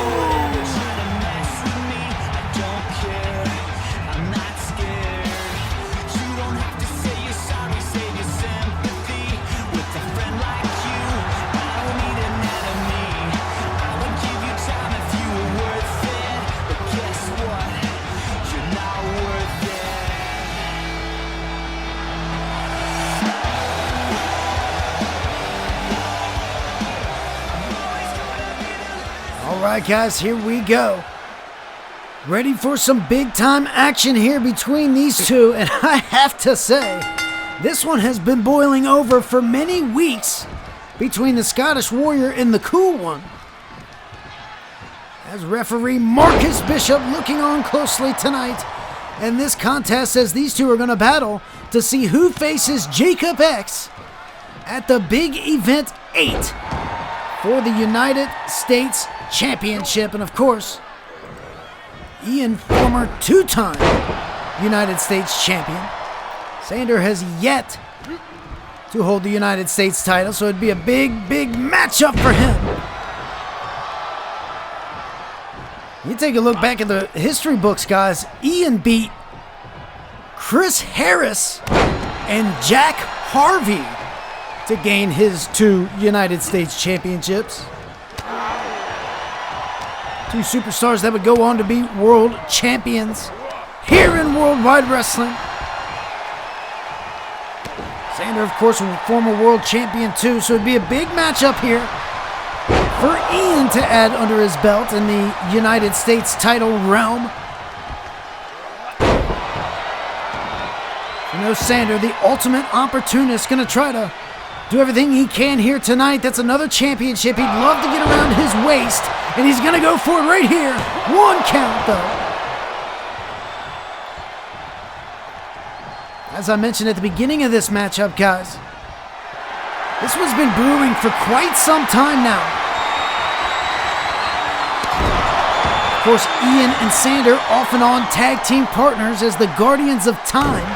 All right, guys, here we go. Ready for some big-time action here between these two, and I have to say, this one has been boiling over for many weeks between the Scottish Warrior and the Cool One. As referee Marcus Bishop looking on closely tonight in this contest, as these two are going to battle to see who faces Jacob X at the Big Event 8 for the United States Championship. And of course, Ian, former two-time United States champion. Sander has yet to hold the United States title, so it'd be a big matchup for him. You take a look back at the history books, guys. Ian beat Chris Harris and Jack Harvey to gain his 2 United States championships. 2 superstars that would go on to be world champions here in Worldwide Wrestling. Sander, of course, a former world champion too, so it'd be a big matchup here for Ian to add under his belt in the United States title realm. You know, Sander, the ultimate opportunist, going to try to do everything he can here tonight. That's another championship he'd love to get around his waist, and he's going to go for it right here. 1 count, though. As I mentioned at the beginning of this matchup, guys, this one's been brewing for quite some time now. Of course, Ian and Sander off and on tag team partners as the Guardians of Time.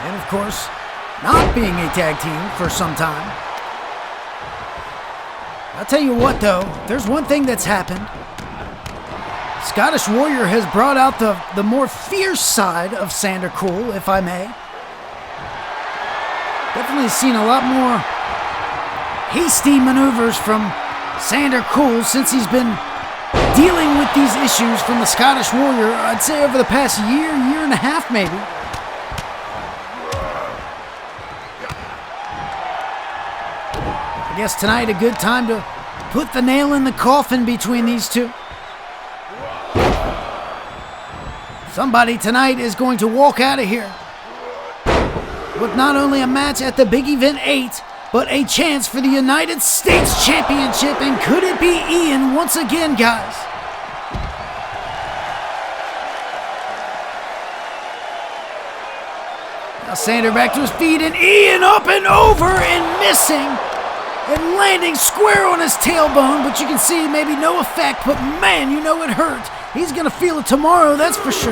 And of course, not being a tag team for some time. I'll tell you what though, there's one thing that's happened. Scottish Warrior has brought out the more fierce side of Sander Cool, if I may. Definitely seen a lot more hasty maneuvers from Sander Cool since he's been dealing with these issues from the Scottish Warrior, I'd say over the past year and a half maybe. I guess tonight a good time to put the nail in the coffin between these two. Somebody tonight is going to walk out of here with not only a match at the Big Event 8, but a chance for the United States Championship. And could it be Ian once again, guys? Now Sander back to his feet, and Ian up and over and missing and landing square on his tailbone, but you can see maybe no effect, but man, you know it hurt. He's going to feel it tomorrow, that's for sure.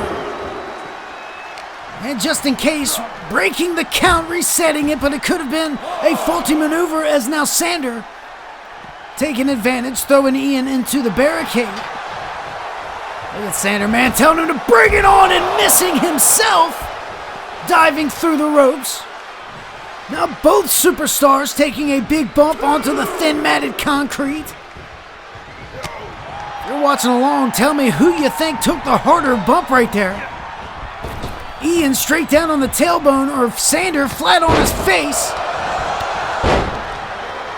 And just in case, breaking the count, resetting it, but it could have been a faulty maneuver as now Sander taking advantage, throwing Ian into the barricade. Look at Sander, man, telling him to bring it on and missing himself, diving through the ropes. Now both superstars taking a big bump onto the thin matted concrete. If you're watching along, tell me who you think took the harder bump right there. Ian straight down on the tailbone, or Sander flat on his face.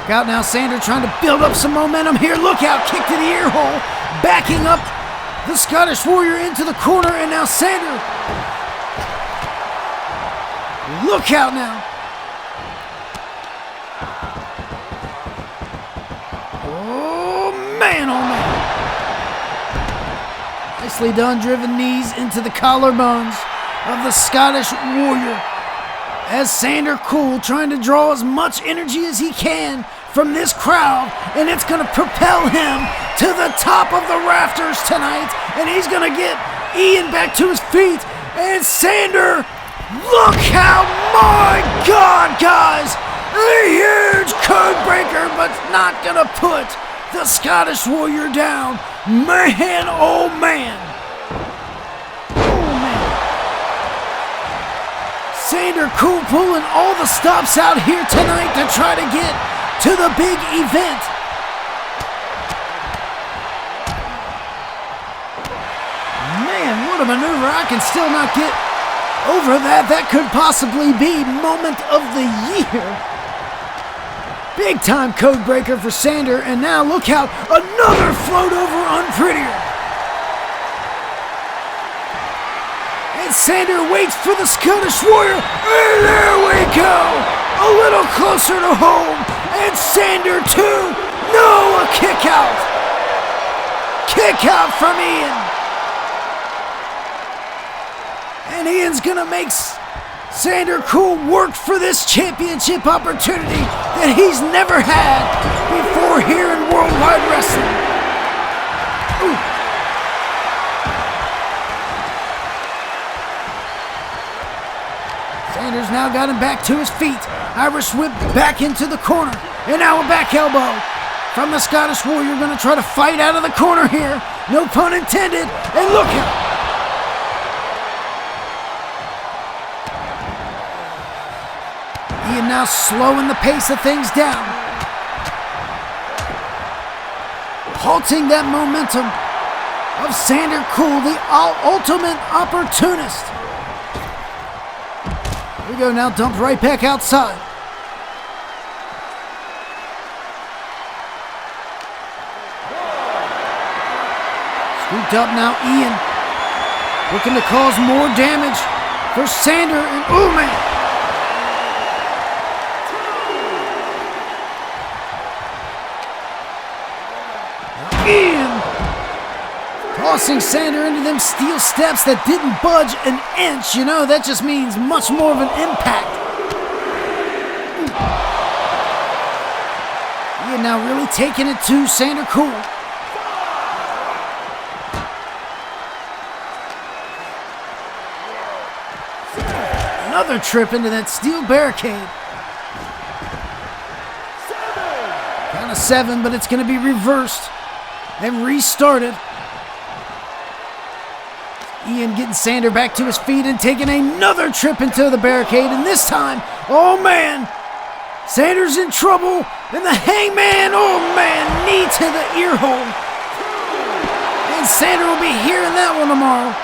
Look out now, Sander trying to build up some momentum here. Look out, kick to the ear hole. Backing up the Scottish Warrior into the corner, and now Sander. Look out now. Man, oh man. Nicely done, driven knees into the collarbones of the Scottish Warrior. As Sander Cool trying to draw as much energy as he can from this crowd, and it's going to propel him to the top of the rafters tonight, and he's going to get Ian back to his feet, and Sander, look out, my God, guys, a huge code breaker, but not going to put the Scottish Warrior down. Man, oh man. Oh man. Sander Cool pulling all the stops out here tonight to try to get to the big event. Man, what a maneuver. I can still not get over that. That could possibly be moment of the year. Big time code breaker for Sander, and now look out, another float over Unprettier. And Sander waits for the Scottish Warrior, and there we go! A little closer to home, and Sander too! No, a kick out! Kick out from Ian! And Ian's gonna make Sander Cool work for this championship opportunity that he's never had before here in Worldwide Wrestling. Ooh. Sander's now got him back to his feet. Irish whip back into the corner. And now a back elbow from the Scottish Warrior, gonna try to fight out of the corner here. No pun intended. And look out. Ian now slowing the pace of things down. Halting that momentum of Sander Cool, the ultimate opportunist. Here we go now, dumped right back outside. Scooped up now, Ian. Looking to cause more damage for Sander, and oh man. Ian tossing Sander into them steel steps that didn't budge an inch. You know, that just means much more of an impact. Ian now really taking it to Sander Cool. Another trip into that steel barricade. Count of 7, but it's going to be reversed and restarted. Ian getting Sander back to his feet and taking another trip into the barricade, and this time, oh man, Sander's in trouble, and the Hangman, oh man, knee to the ear hole. And Sander will be hearing that one tomorrow.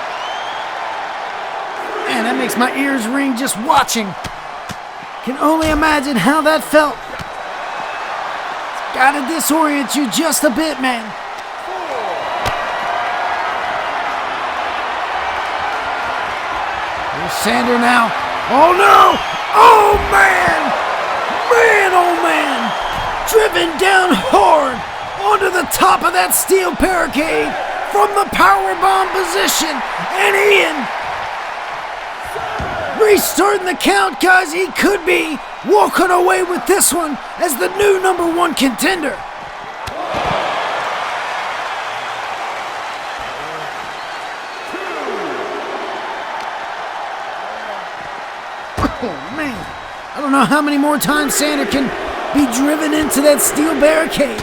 Man, that makes my ears ring just watching. Can only imagine how that felt. It's gotta disorient you just a bit, man. Sander now. Oh no! Oh man! Man, oh man! Driven down hard onto the top of that steel barricade from the powerbomb position. And Ian restarting the count, guys. He could be walking away with this one as the new #1 contender. I don't know how many more times Sander can be driven into that steel barricade.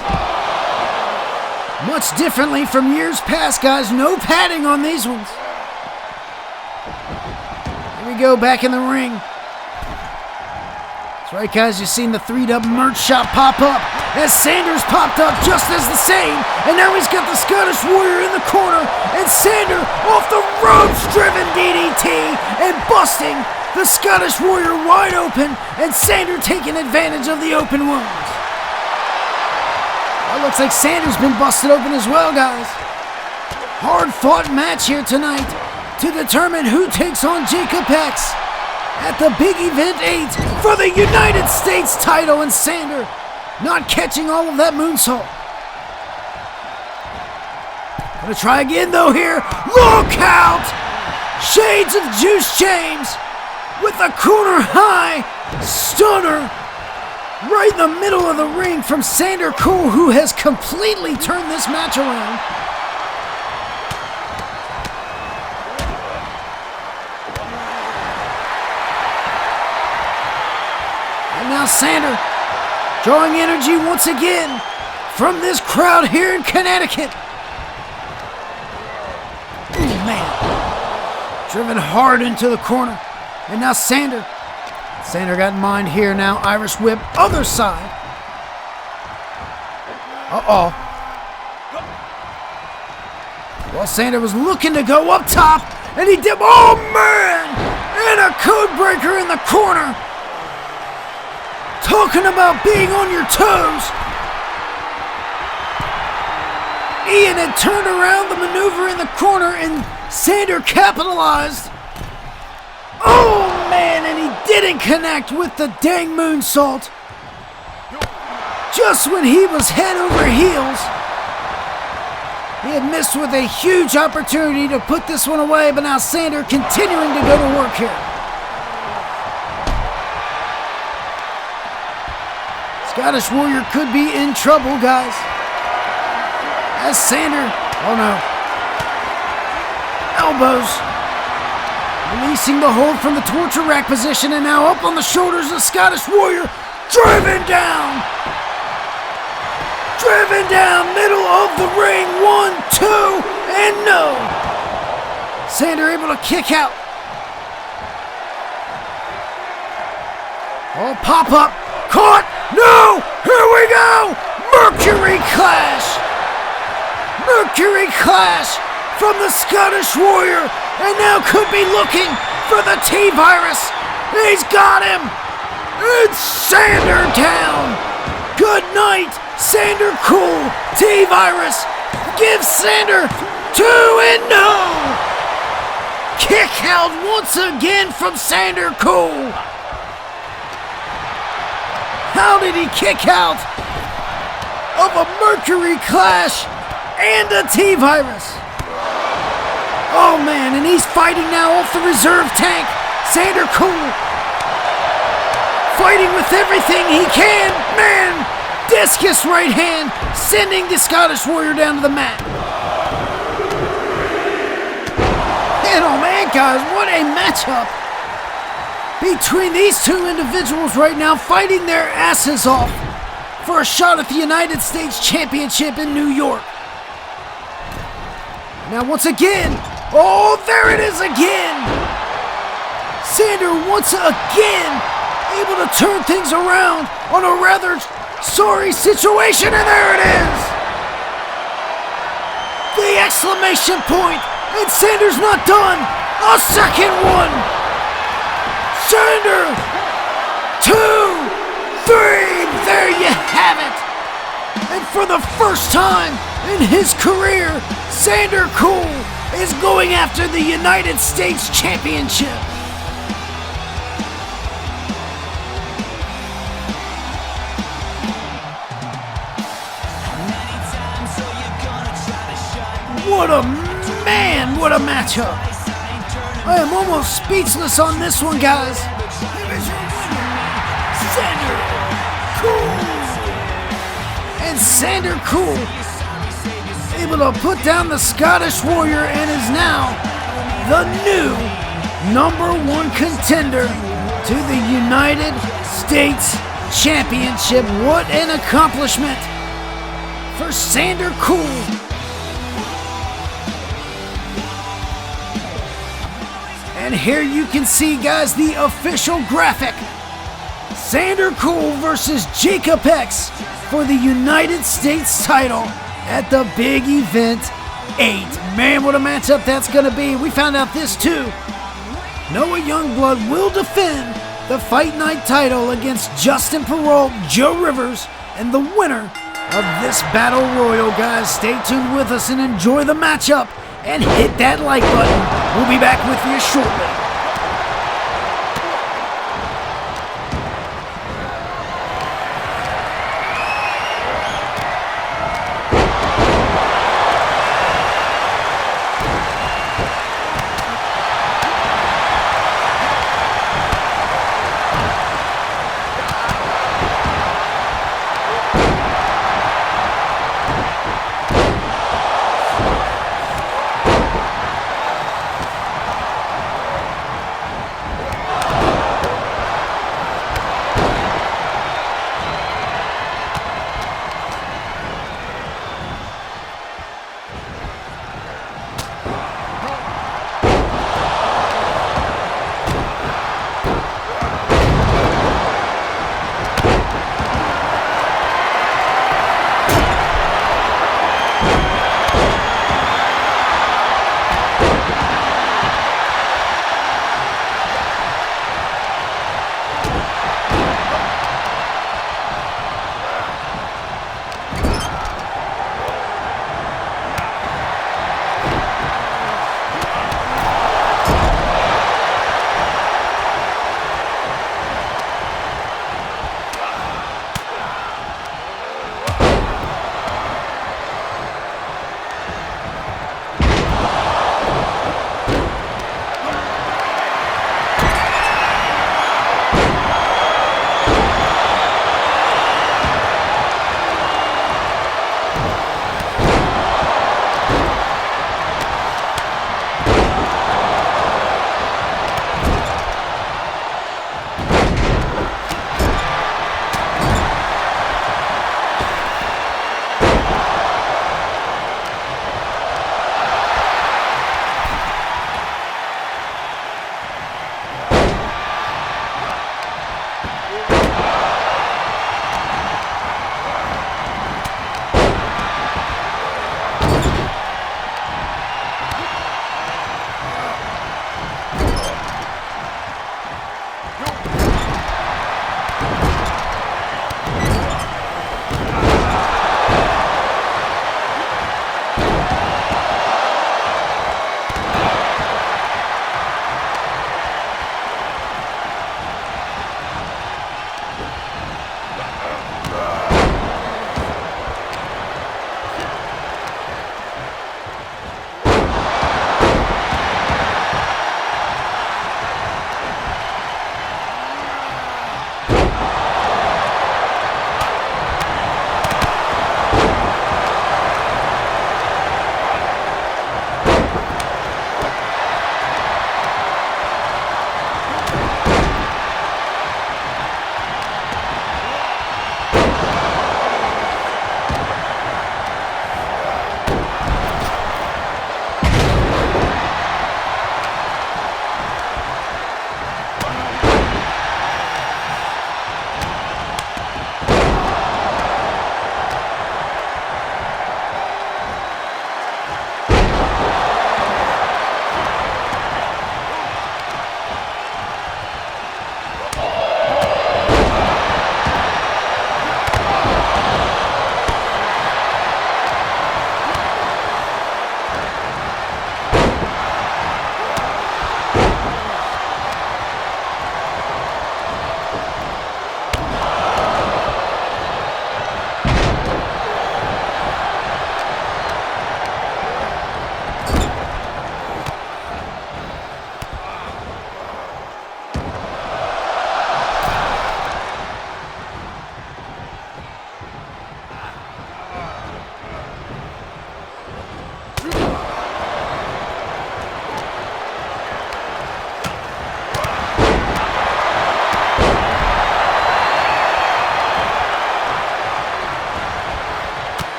Much differently from years past, guys. No padding on these ones. Here we go, back in the ring. That's right, guys. You've seen the 3-Dub merch shop pop up as Sander's popped up just as the same. And now he's got the Scottish Warrior in the corner. And Sander off the ropes-driven DDT and busting the Scottish Warrior wide open, and Sander taking advantage of the open wounds. Well, looks like Sander's been busted open as well, guys. Hard-fought match here tonight to determine who takes on Jacob X at the Big Event 8 for the United States title, and Sander not catching all of that moonsault. Gonna try again, though, here. Look out! Shades of Juice James with a corner high stunner right in the middle of the ring from Sander Cool, who has completely turned this match around. And now Sander drawing energy once again from this crowd here in Connecticut. Oh man, driven hard into the corner. And now Sander got in mind here now. Irish whip, other side. Uh-oh. Well, Sander was looking to go up top, and he did. Oh, man! And a code breaker in the corner. Talking about being on your toes. Ian had turned around the maneuver in the corner and Sander capitalized. Oh man, and he didn't connect with the dang moonsault. Just when he was head over heels. He had missed with a huge opportunity to put this one away, but now Sander continuing to go to work here. Scottish Warrior could be in trouble, guys. As Sander, oh no, elbows, releasing the hold from the torture rack position, and now up on the shoulders of Scottish Warrior, driven down, middle of the ring, 1, 2, and no. Sander able to kick out. Oh, pop up, caught, no, here we go, Mercury Clash from the Scottish Warrior, and now could be looking for the T-Virus. He's got him. It's Sander down. Good night, Sander Cool. T-Virus gives Sander 2 and no. Kick out once again from Sander Cool. How did he kick out of a Mercury Clash and a T-Virus? Oh man, and he's fighting now off the reserve tank. Sander Cool fighting with everything he can. Man, discus right hand, sending the Scottish Warrior down to the mat. And oh man, guys, what a matchup between these two individuals right now, fighting their asses off for a shot at the United States Championship in New York. Now once again, oh, there it is again. Sander once again able to turn things around on a rather sorry situation, and there it is. The exclamation point, and Sander's not done. A second one. Sander, 2, 3, there you have it. And for the first time in his career, Sander Cool is going after the United States Championship. What a man, what a matchup. I am almost speechless on this one, guys. Here is your winner, Sander Cool. And Sander Cool able to put down the Scottish Warrior and is now the new #1 contender to the United States Championship. What an accomplishment for Sander Cool. And here you can see, guys, the official graphic. Sander Cool versus Jacob X for the United States title at the big event 8. Man, what a matchup that's going to be. We found out this too. Noah Youngblood will defend the Fight Night title against Justin Perrault, Joe Rivers, and the winner of this Battle Royal, guys. Stay tuned with us and enjoy the matchup. And hit that like button. We'll be back with you shortly.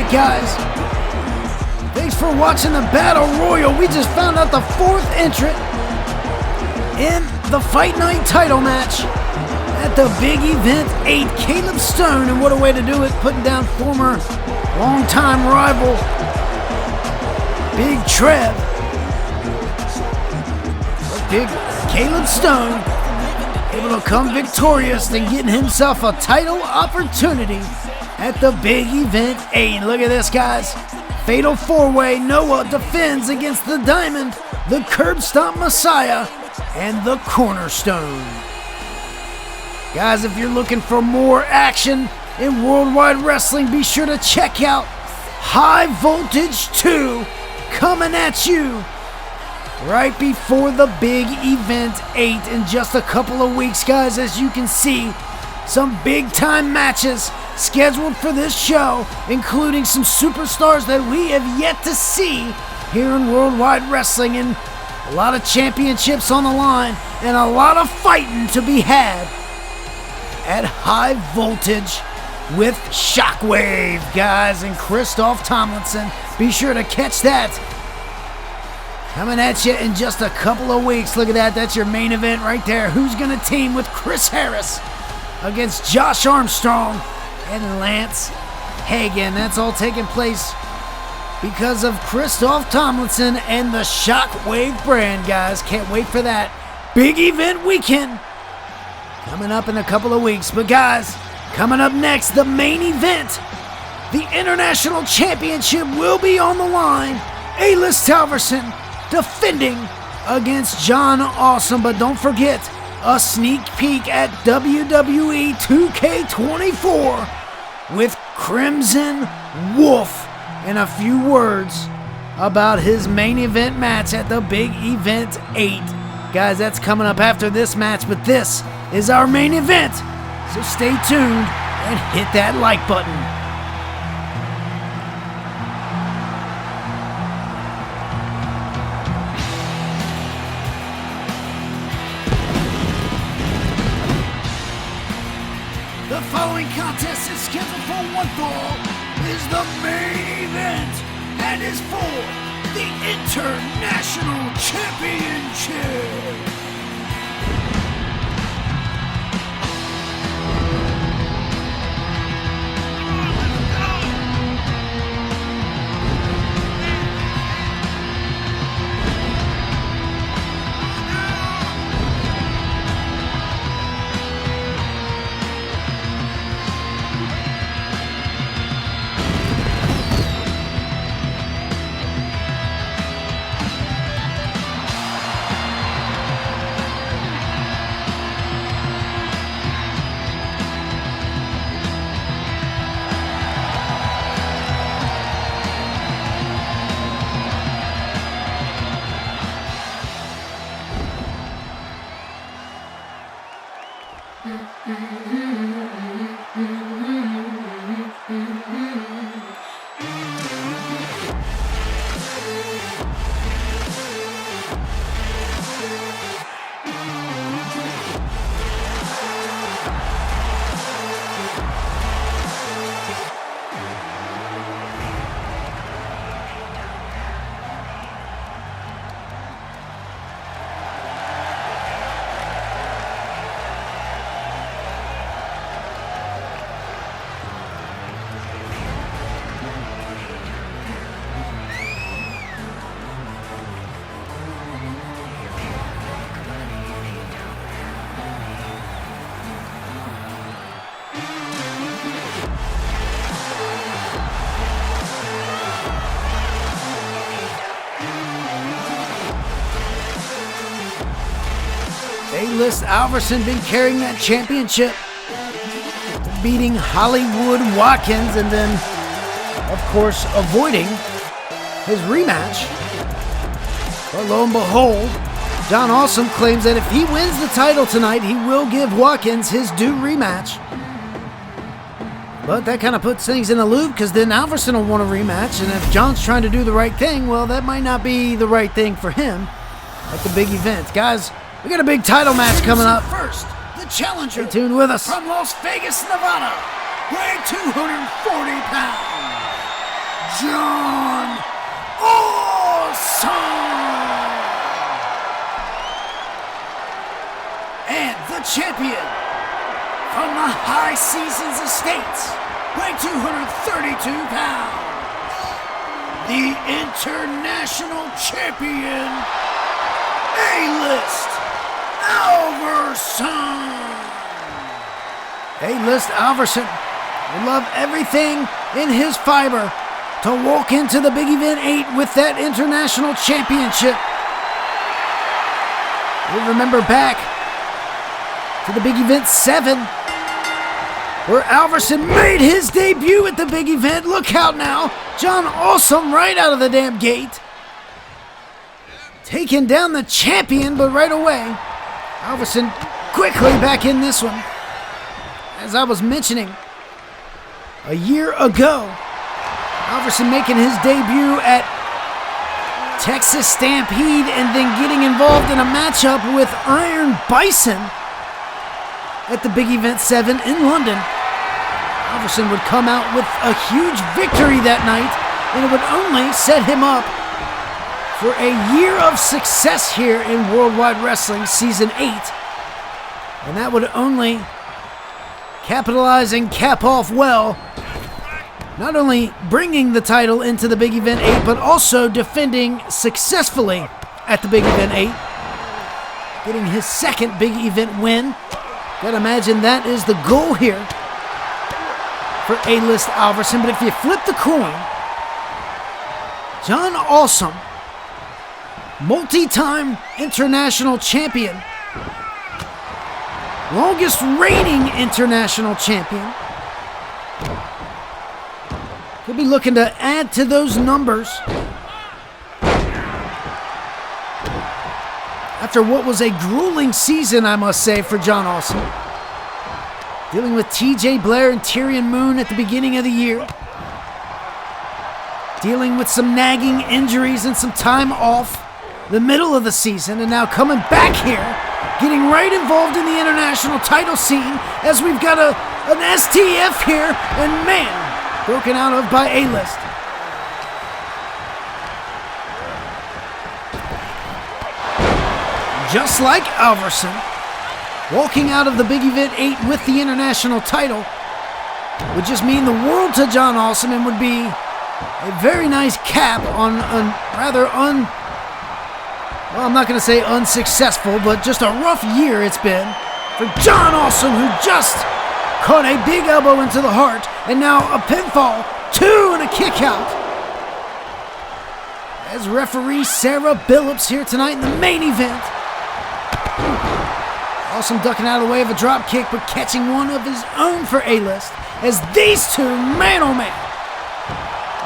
right, guys. Thanks for watching the Battle Royal. We just found out the 4th entrant in the Fight Night title match at the Big Event 8, Caleb Stone. And what a way to do it, putting down former longtime rival Big Trev. But Big Caleb Stone able to come victorious and getting himself a title opportunity at the Big Event 8. Look at this, guys. Fatal 4-way. Noah defends against the Diamond, the Curb Stomp Messiah, and the Cornerstone. Guys, if you're looking for more action in Worldwide Wrestling, be sure to check out High Voltage 2 coming at you right before the Big Event 8 in just a couple of weeks, guys. As you can see, some big-time matches scheduled for this show, including some superstars that we have yet to see here in Worldwide Wrestling, and a lot of championships on the line, and a lot of fighting to be had at High Voltage with Shockwave, guys, and Christoph Tomlinson. Be sure to catch that coming at you in just a couple of weeks. Look at that. That's your main event right there. Who's going to team with Chris Harris against Josh Armstrong and Lance Hagen? That's all taking place because of Christoph Tomlinson and the Shockwave brand, guys. Can't wait for that. Big Event Weekend coming up in a couple of weeks. But, guys, coming up next, the main event. The International Championship will be on the line. Alist Alverson defending against John Awesome. But don't forget, a sneak peek at WWE 2K24 with Crimson Wolf and a few words about his main event match at the Big Event 8. Guys, that's coming up after this match, but this is our main event. So stay tuned and hit that like button. The following contest is scheduled for one fall, is the main event, and is for the International Championship. A-List Alverson been carrying that championship, beating Hollywood Watkins, and then, of course, avoiding his rematch. But lo and behold, John Awesome claims that if he wins the title tonight, he will give Watkins his due rematch. But that kind of puts things in a loop, because then Alverson will want a rematch, and if John's trying to do the right thing, well, that might not be the right thing for him at the big event. Guys, we got a big title match coming up. First, the challenger. Stay tuned with us. From Las Vegas, Nevada, weighing 240 pounds. John Awesome! And the champion from the High Seasons Estates, weighing 232 pounds, the international champion, Alist Alverson. Alist Alverson would love everything in his fiber to walk into the Big Event 8 with that international championship. You remember back to the Big Event 7, where Alverson made his debut at the big event. Look out now. John Awesome right out of the damn gate. Taking down the champion, but right away, Alverson quickly back in this one. As I was mentioning, a year ago, Alverson making his debut at Texas Stampede and then getting involved in a matchup with Iron Bison at the Big Event 7 in London. Alverson would come out with a huge victory that night, and it would only set him up for a year of success here in Worldwide Wrestling Season 8. And that would only capitalize and cap off well, not only bringing the title into the Big Event 8, but also defending successfully at the Big Event 8, getting his second Big Event win. Gotta imagine that is the goal here for Alist Alverson. But if you flip the coin, John Awesome, multi-time international champion, longest reigning international champion, could be looking to add to those numbers after what was a grueling season, I must say, for John Awesome. Dealing with TJ Blair and Tyrion Moon at the beginning of the year. Dealing with some nagging injuries and some time off the middle of the season, and now coming back here, getting right involved in the international title scene as we've got an STF here, and man, broken out of by Alist. Just like Alverson, walking out of the Big Event 8 with the international title would just mean the world to John Awesome and would be a very nice cap on a rather well, I'm not going to say unsuccessful, but just a rough year it's been for John Awesome, who just caught a big elbow into the heart, and now a pinfall, 2 and a kick out. As referee Sarah Billups here tonight in the main event. Awesome ducking out of the way of a drop kick, but catching one of his own for Alist. As these two, man oh man.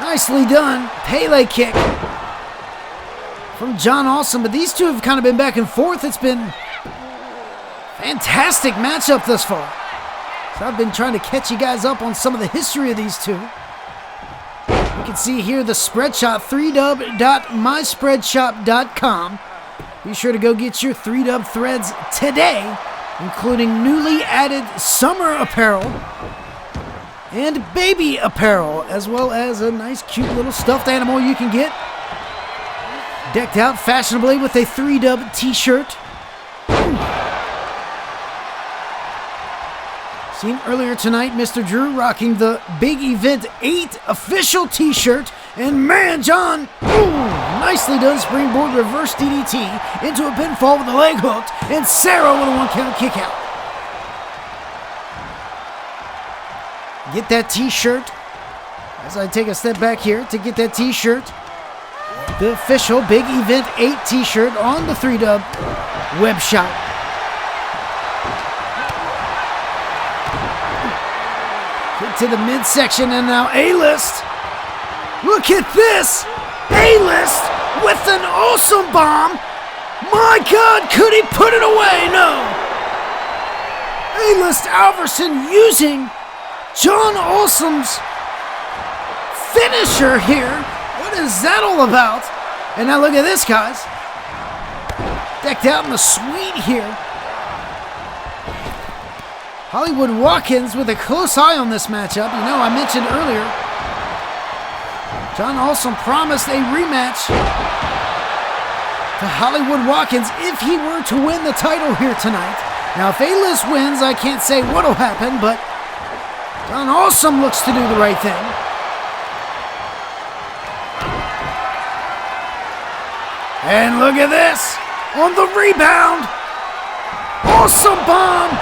Nicely done. Pele kick from John Awesome, but these two have kind of been back and forth. It's been fantastic matchup thus far. So I've been trying to catch you guys up on some of the history of these two. You can see here the spread shop, 3dub.myspreadshop.com. Be sure to go get your 3Dub threads today, including newly added summer apparel and baby apparel, as well as a nice cute little stuffed animal you can get decked out fashionably with a 3Dub t-shirt. Seen earlier tonight, Mr. Drew rocking the Big Event 8 official t-shirt. And man, John, nicely done springboard reverse DDT into a pinfall with a leg hooked. And Sarah with a 1 count kick out. Get that t-shirt. As I take a step back here to get that t-shirt. The official Big Event 8 t-shirt on the 3Dub web shop. To the midsection, and now Alist. Look at this! Alist with an awesome bomb! My God, could he put it away? No! Alist Alverson using John Awesome's finisher here. What is that all about? And now look at this, guys. Decked out in the suite here. Hollywood Watkins with a close eye on this matchup. You know, I mentioned earlier, John also promised a rematch to Hollywood Watkins if he were to win the title here tonight. Now, if A-List wins, I can't say what'll happen, but John Awesome looks to do the right thing. And look at this. On the rebound. Awesome bomb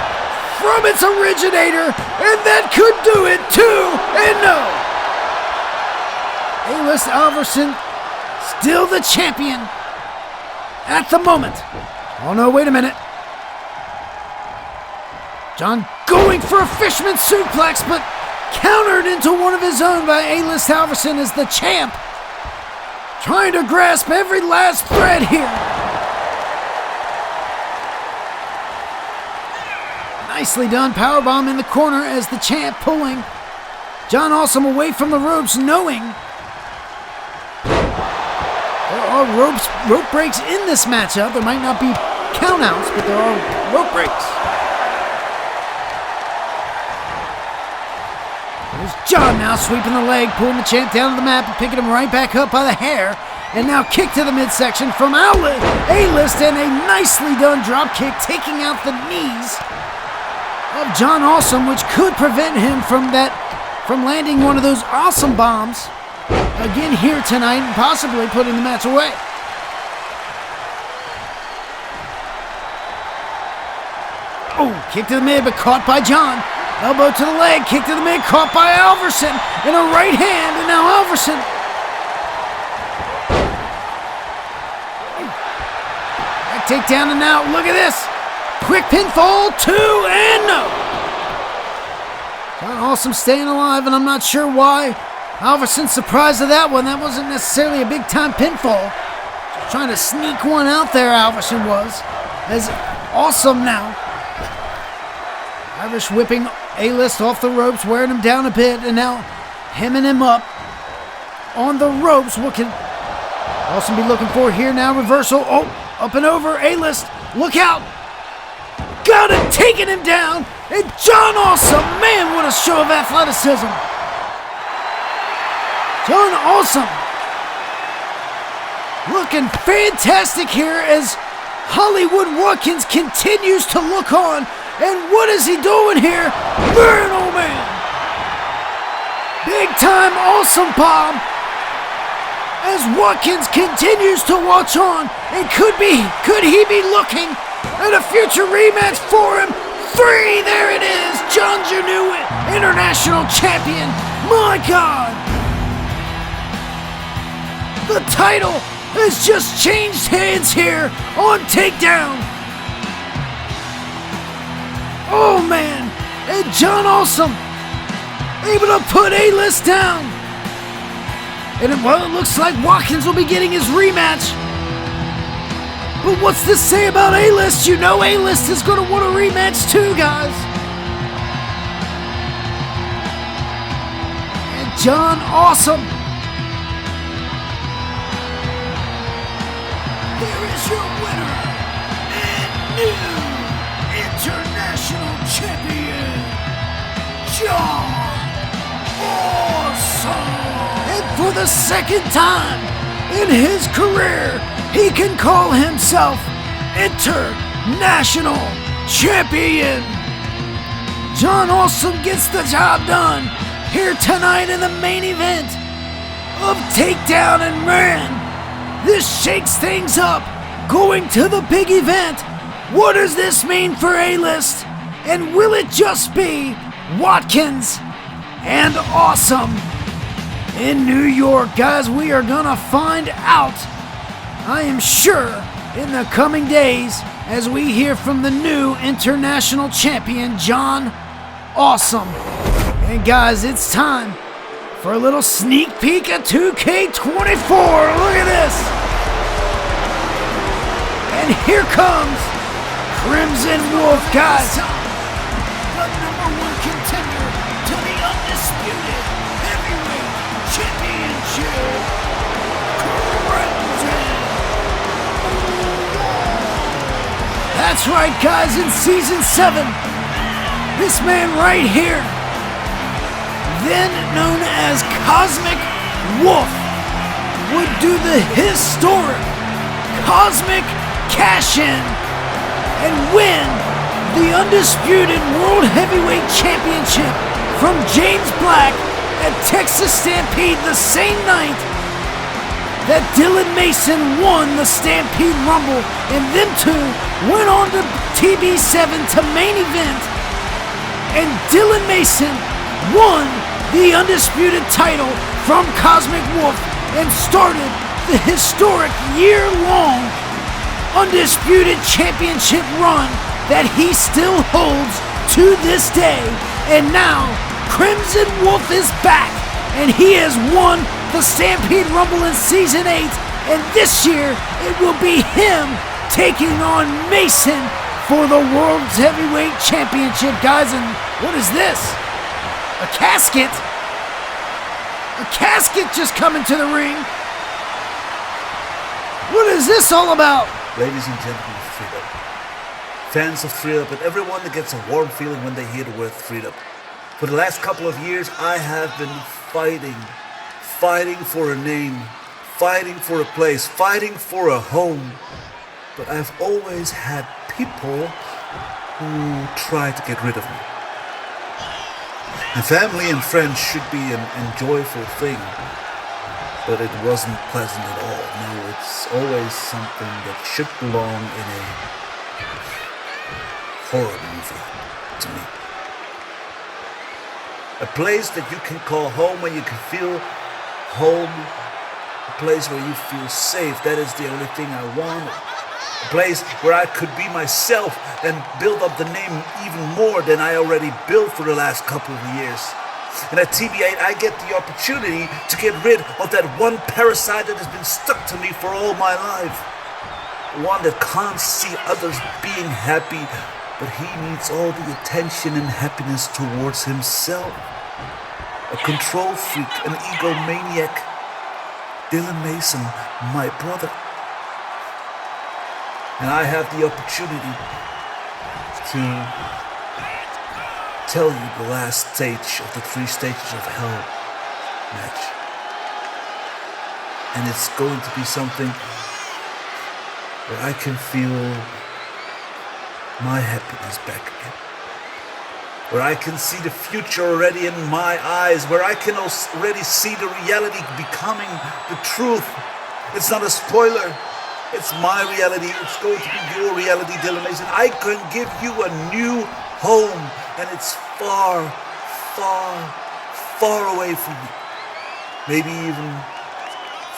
from its originator. And that could do it too. And no. A-List Alverson still the champion at the moment. Oh no, wait a minute. John going for a fisherman suplex, but countered into one of his own by A-List Alverson as the champ. Trying to grasp every last thread here. Nicely done. Powerbomb in the corner as the champ pulling John Awesome away from the ropes, knowing there are rope breaks in this matchup. There might not be countouts, but there are rope breaks. There's John now sweeping the leg, pulling the champ down to the mat, and picking him right back up by the hair. And now kick to the midsection from A-List, and a nicely done drop kick, taking out the knees of John Awesome, which could prevent him from landing one of those awesome bombs again here tonight and possibly putting the match away. Oh, kick to the mid, but caught by John. Elbow to the leg, kick to the mid, caught by Alverson, and a right hand, and now Alverson. Back takedown, and now, look at this. Quick pinfall, 2, and no. John Awesome staying alive, and I'm not sure why Alverson's surprised at that one. That wasn't necessarily a big-time pinfall. Just trying to sneak one out there, Alverson was. As Awesome now. Irish whipping A-List off the ropes, wearing him down a bit, and now hemming him up on the ropes. What can Awesome be looking for here now? Reversal. Oh, up and over. A-List, look out. Got it, taking him down. And John Awesome, man, what a show of athleticism. John Awesome looking fantastic here as Hollywood Watkins continues to look on. And what is he doing here? Man, oh man. Big time Awesome bomb as Watkins continues to watch on. And could he be looking at a future rematch for him? 3, there it is. John's your new international champion. My God. The title has just changed hands here on Takedown. Oh man, and John Awesome able to put A-List down. And it looks like Watkins will be getting his rematch. But what's this say about A-List? You know A-List is going to want a rematch too, guys. And John Awesome. Here is your winner and new international champion, John Awesome. And for the second time in his career, he can call himself international champion. John Awesome gets the job done here tonight in the main event of Takedown, and man, this shakes things up going to the big event. What does this mean for A-List? And will it just be Watkins and Awesome in New York? Guys, we are gonna find out, I am sure, in the coming days as we hear from the new international champion, John Awesome. And guys, it's time for a little sneak peek at 2K24. Look at this. And here comes Crimson Wolf, guys. The #1 contender to the undisputed heavyweight championship. That's right, guys, in Season 7, this man right here, then known as Cosmic Wolf, would do the historic Cosmic Cash-In and win the undisputed World Heavyweight Championship from James Black at Texas Stampede the same night that Dylan Mason won the Stampede Rumble, and them two went on to TB7 to main event, and Dylan Mason won the undisputed title from Cosmic Wolf and started the historic year-long undisputed championship run that he still holds to this day. And now Crimson Wolf is back, and he has won the Stampede Rumble in Season 8, and this year it will be him taking on Mason for the World's Heavyweight Championship, guys. And what is this? A casket? A casket just coming to the ring? What is this all about? Ladies and gentlemen of Freedom, fans of Freedom, and everyone that gets a warm feeling when they hear the word freedom. For the last couple of years, I have been fighting for a name, fighting for a place, fighting for a home. But I've always had people who try to get rid of me. And family and friends should be an enjoyable thing, but it wasn't pleasant at all. No, it's always something that should belong in a horror movie to me. A place that you can call home, where you can feel home. A place where you feel safe. That is the only thing I want. A place where I could be myself and build up the name even more than I already built for the last couple of years. And at TB8, I get the opportunity to get rid of that one parasite that has been stuck to me for all my life. One that can't see others being happy, but he needs all the attention and happiness towards himself. A control freak, an egomaniac. Dylan Mason, my brother. And I have the opportunity to tell you the last stage of the 3 stages of hell match. And it's going to be something where I can feel my happiness back again. Where I can see the future already in my eyes. Where I can already see the reality becoming the truth. It's not a spoiler. It's my reality. It's going to be your reality, Dylan Mason. I can give you a new home. And it's far, far, far away from you. Maybe even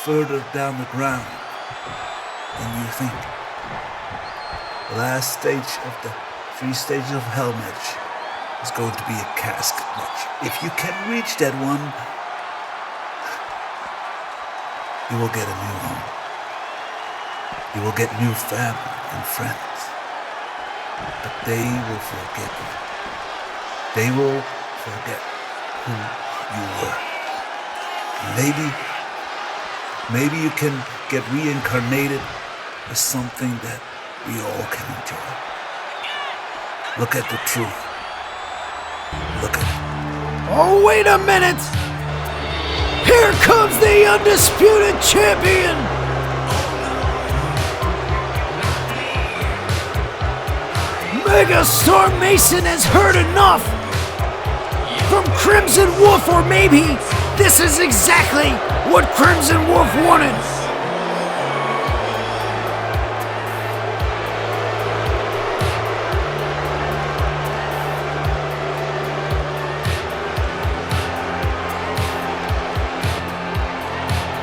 further down the ground than you think. The last stage of the 3 stages of hell match is going to be a casket match. If you can reach that one, you will get a new home. You will get new family and friends. But they will forget you. They will forget who you were. Maybe you can get reincarnated as something that we all can enjoy. Look at the truth. Look at it. Oh, wait a minute! Here comes the undisputed champion! Megastar Mason has heard enough from Crimson Wolf, or maybe this is exactly what Crimson Wolf wanted.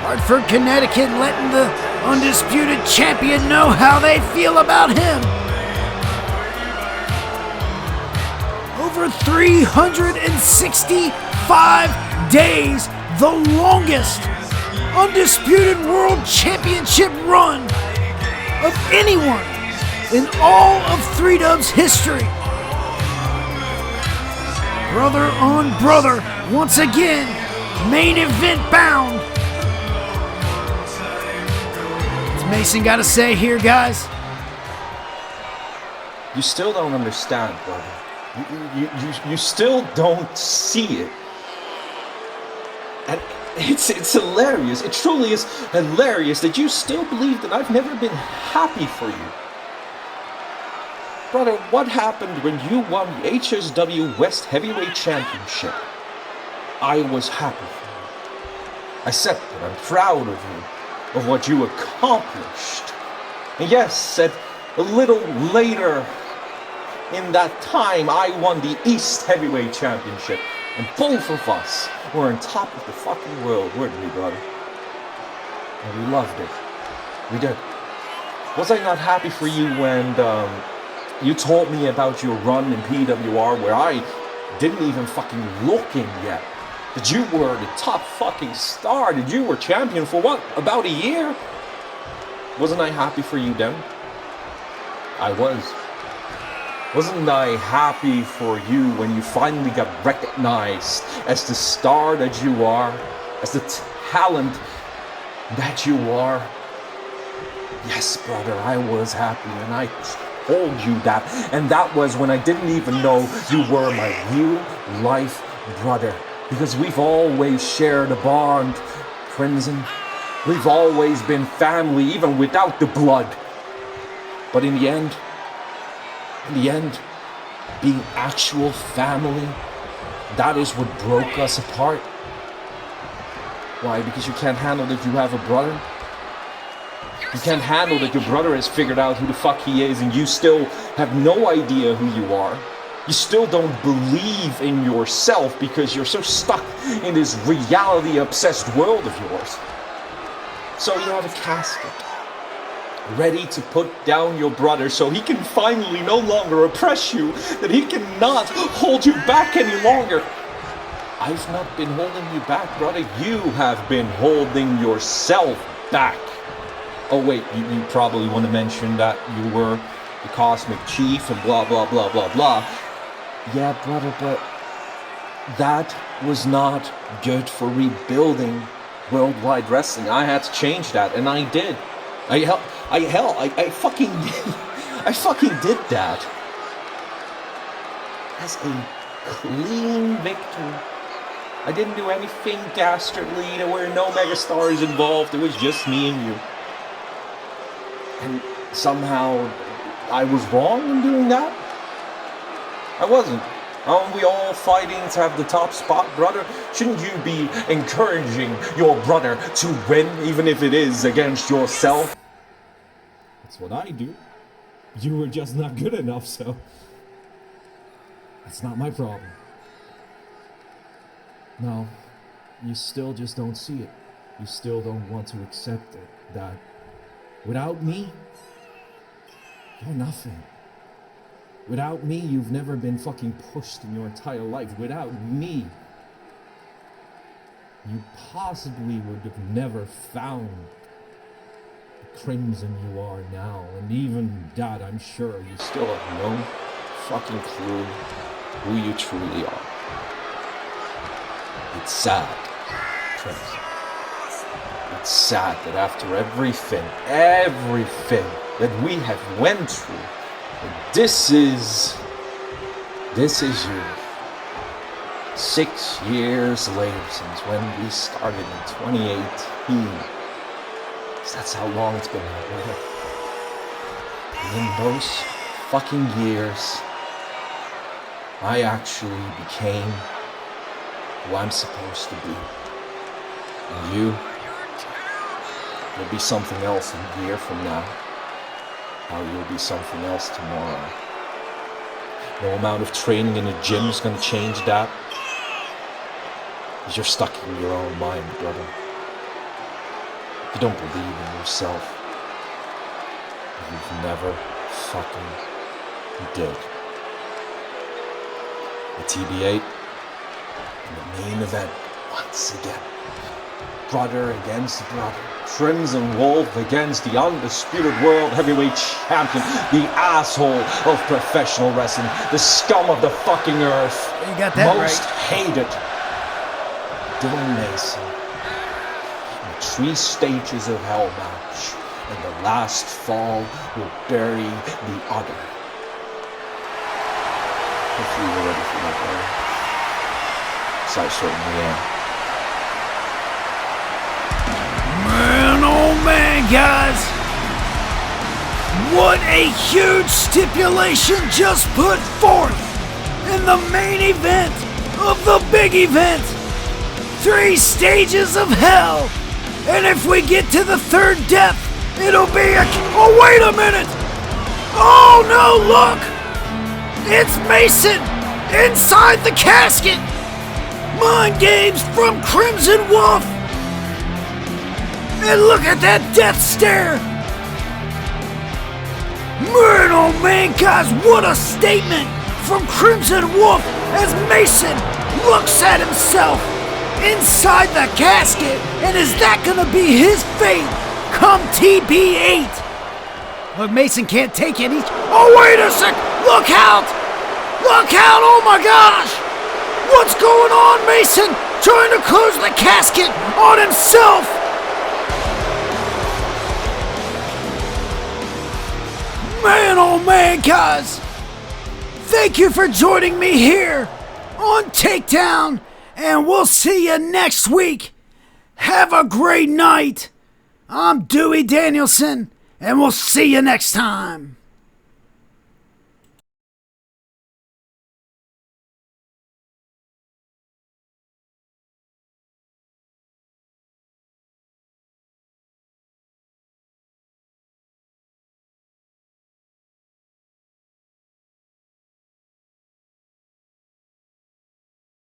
Hartford, Connecticut, letting the undisputed champion know how they feel about him. Over 365 days, the longest undisputed world championship run of anyone in all of 3Dub's history. Brother on brother, once again, main event bound. What's Mason got to say here, guys? You still don't understand, brother. You still don't see it. And It's hilarious. It truly is hilarious that you still believe that I've never been happy for you. Brother, what happened when you won the HSW West Heavyweight Championship? I was happy for you. I said that I'm proud of you, of what you accomplished. And yes, a little later in that time, I won the East Heavyweight Championship. And both of us were on top of the fucking world, weren't we, brother? And we loved it. We did. Was I not happy for you when you told me about your run in PWR where I didn't even fucking look in yet? That you were the top fucking star, that you were champion for what, about a year? Wasn't I happy for you then? I was. Wasn't I happy for you when you finally got recognized as the star that you are, as the talent that you are? Yes, brother, I was happy, and I told you that. And that was when I didn't even know you were my real life brother. Because we've always shared a bond, Crimson. We've always been family, even without the blood. But in the end, being actual family, that is what broke us apart. Why? Because you can't handle that you have a brother? You can't handle that your brother has figured out who the fuck he is and you still have no idea who you are. You still don't believe in yourself because you're so stuck in this reality-obsessed world of yours. So you have a casket ready to put down your brother so he can finally no longer oppress you, that he cannot hold you back any longer. I've not been holding you back, brother. You have been holding yourself back. Oh wait, you probably want to mention that you were the Cosmic Chief and blah blah blah blah blah. Yeah, brother, but that was not good for rebuilding Worldwide Wrestling. I had to change that, and I did. I fucking did that. As a clean victory. I didn't do anything dastardly. There were no megastars involved. It was just me and you. And somehow I was wrong in doing that? I wasn't. Aren't we all fighting to have the top spot, brother? Shouldn't you be encouraging your brother to win, even if it is against yourself? That's what I do. You were just not good enough, so that's not my problem. No, you still just don't see it. You still don't want to accept it, that without me, you're nothing. Without me, you've never been fucking pushed in your entire life. Without me, you possibly would have never found the crimson you are now. And even that, I'm sure you still have no fucking clue who you truly are. It's sad, Crimson. It's sad that after everything that we have went through, this is you. 6 years later since when we started in 2018. That's how long it's been now. And in those fucking years, I actually became who I'm supposed to be. And you'll be something else a year from now. Or you'll be something else tomorrow. No amount of training in a gym is gonna change that. Because you're stuck in your own mind, brother. You don't believe in yourself. You've never fucking did. The TB8 and the main event once again. Brother against brother. Crimson Wolf against the undisputed world heavyweight champion, the asshole of professional wrestling, the scum of the fucking earth, You got that most right. hated, Dylan Mason. In the 3 stages of hell match, and the last fall will bury the other. Hopefully you're ready for that, brother. So I certainly am. man, guys. What a huge stipulation just put forth in the main event of the big event. 3 stages of hell. And if we get to the 3rd death, it'll be a... Oh, wait a minute. Oh, no, look. It's Mason inside the casket. Mind games from Crimson Wolf. And look at that death stare. Man, oh man, guys, what a statement from Crimson Wolf as Mason looks at himself inside the casket. And is that gonna be his fate come TB8? Look, Mason can't take it. Oh, wait a sec. Look out. Look out. Oh my gosh. What's going on, Mason? Trying to close the casket on himself. Man, oh man, guys. Thank you for joining me here on Takedown, and we'll see you next week. Have a great night. I'm Dewey Danielson, and we'll see you next time.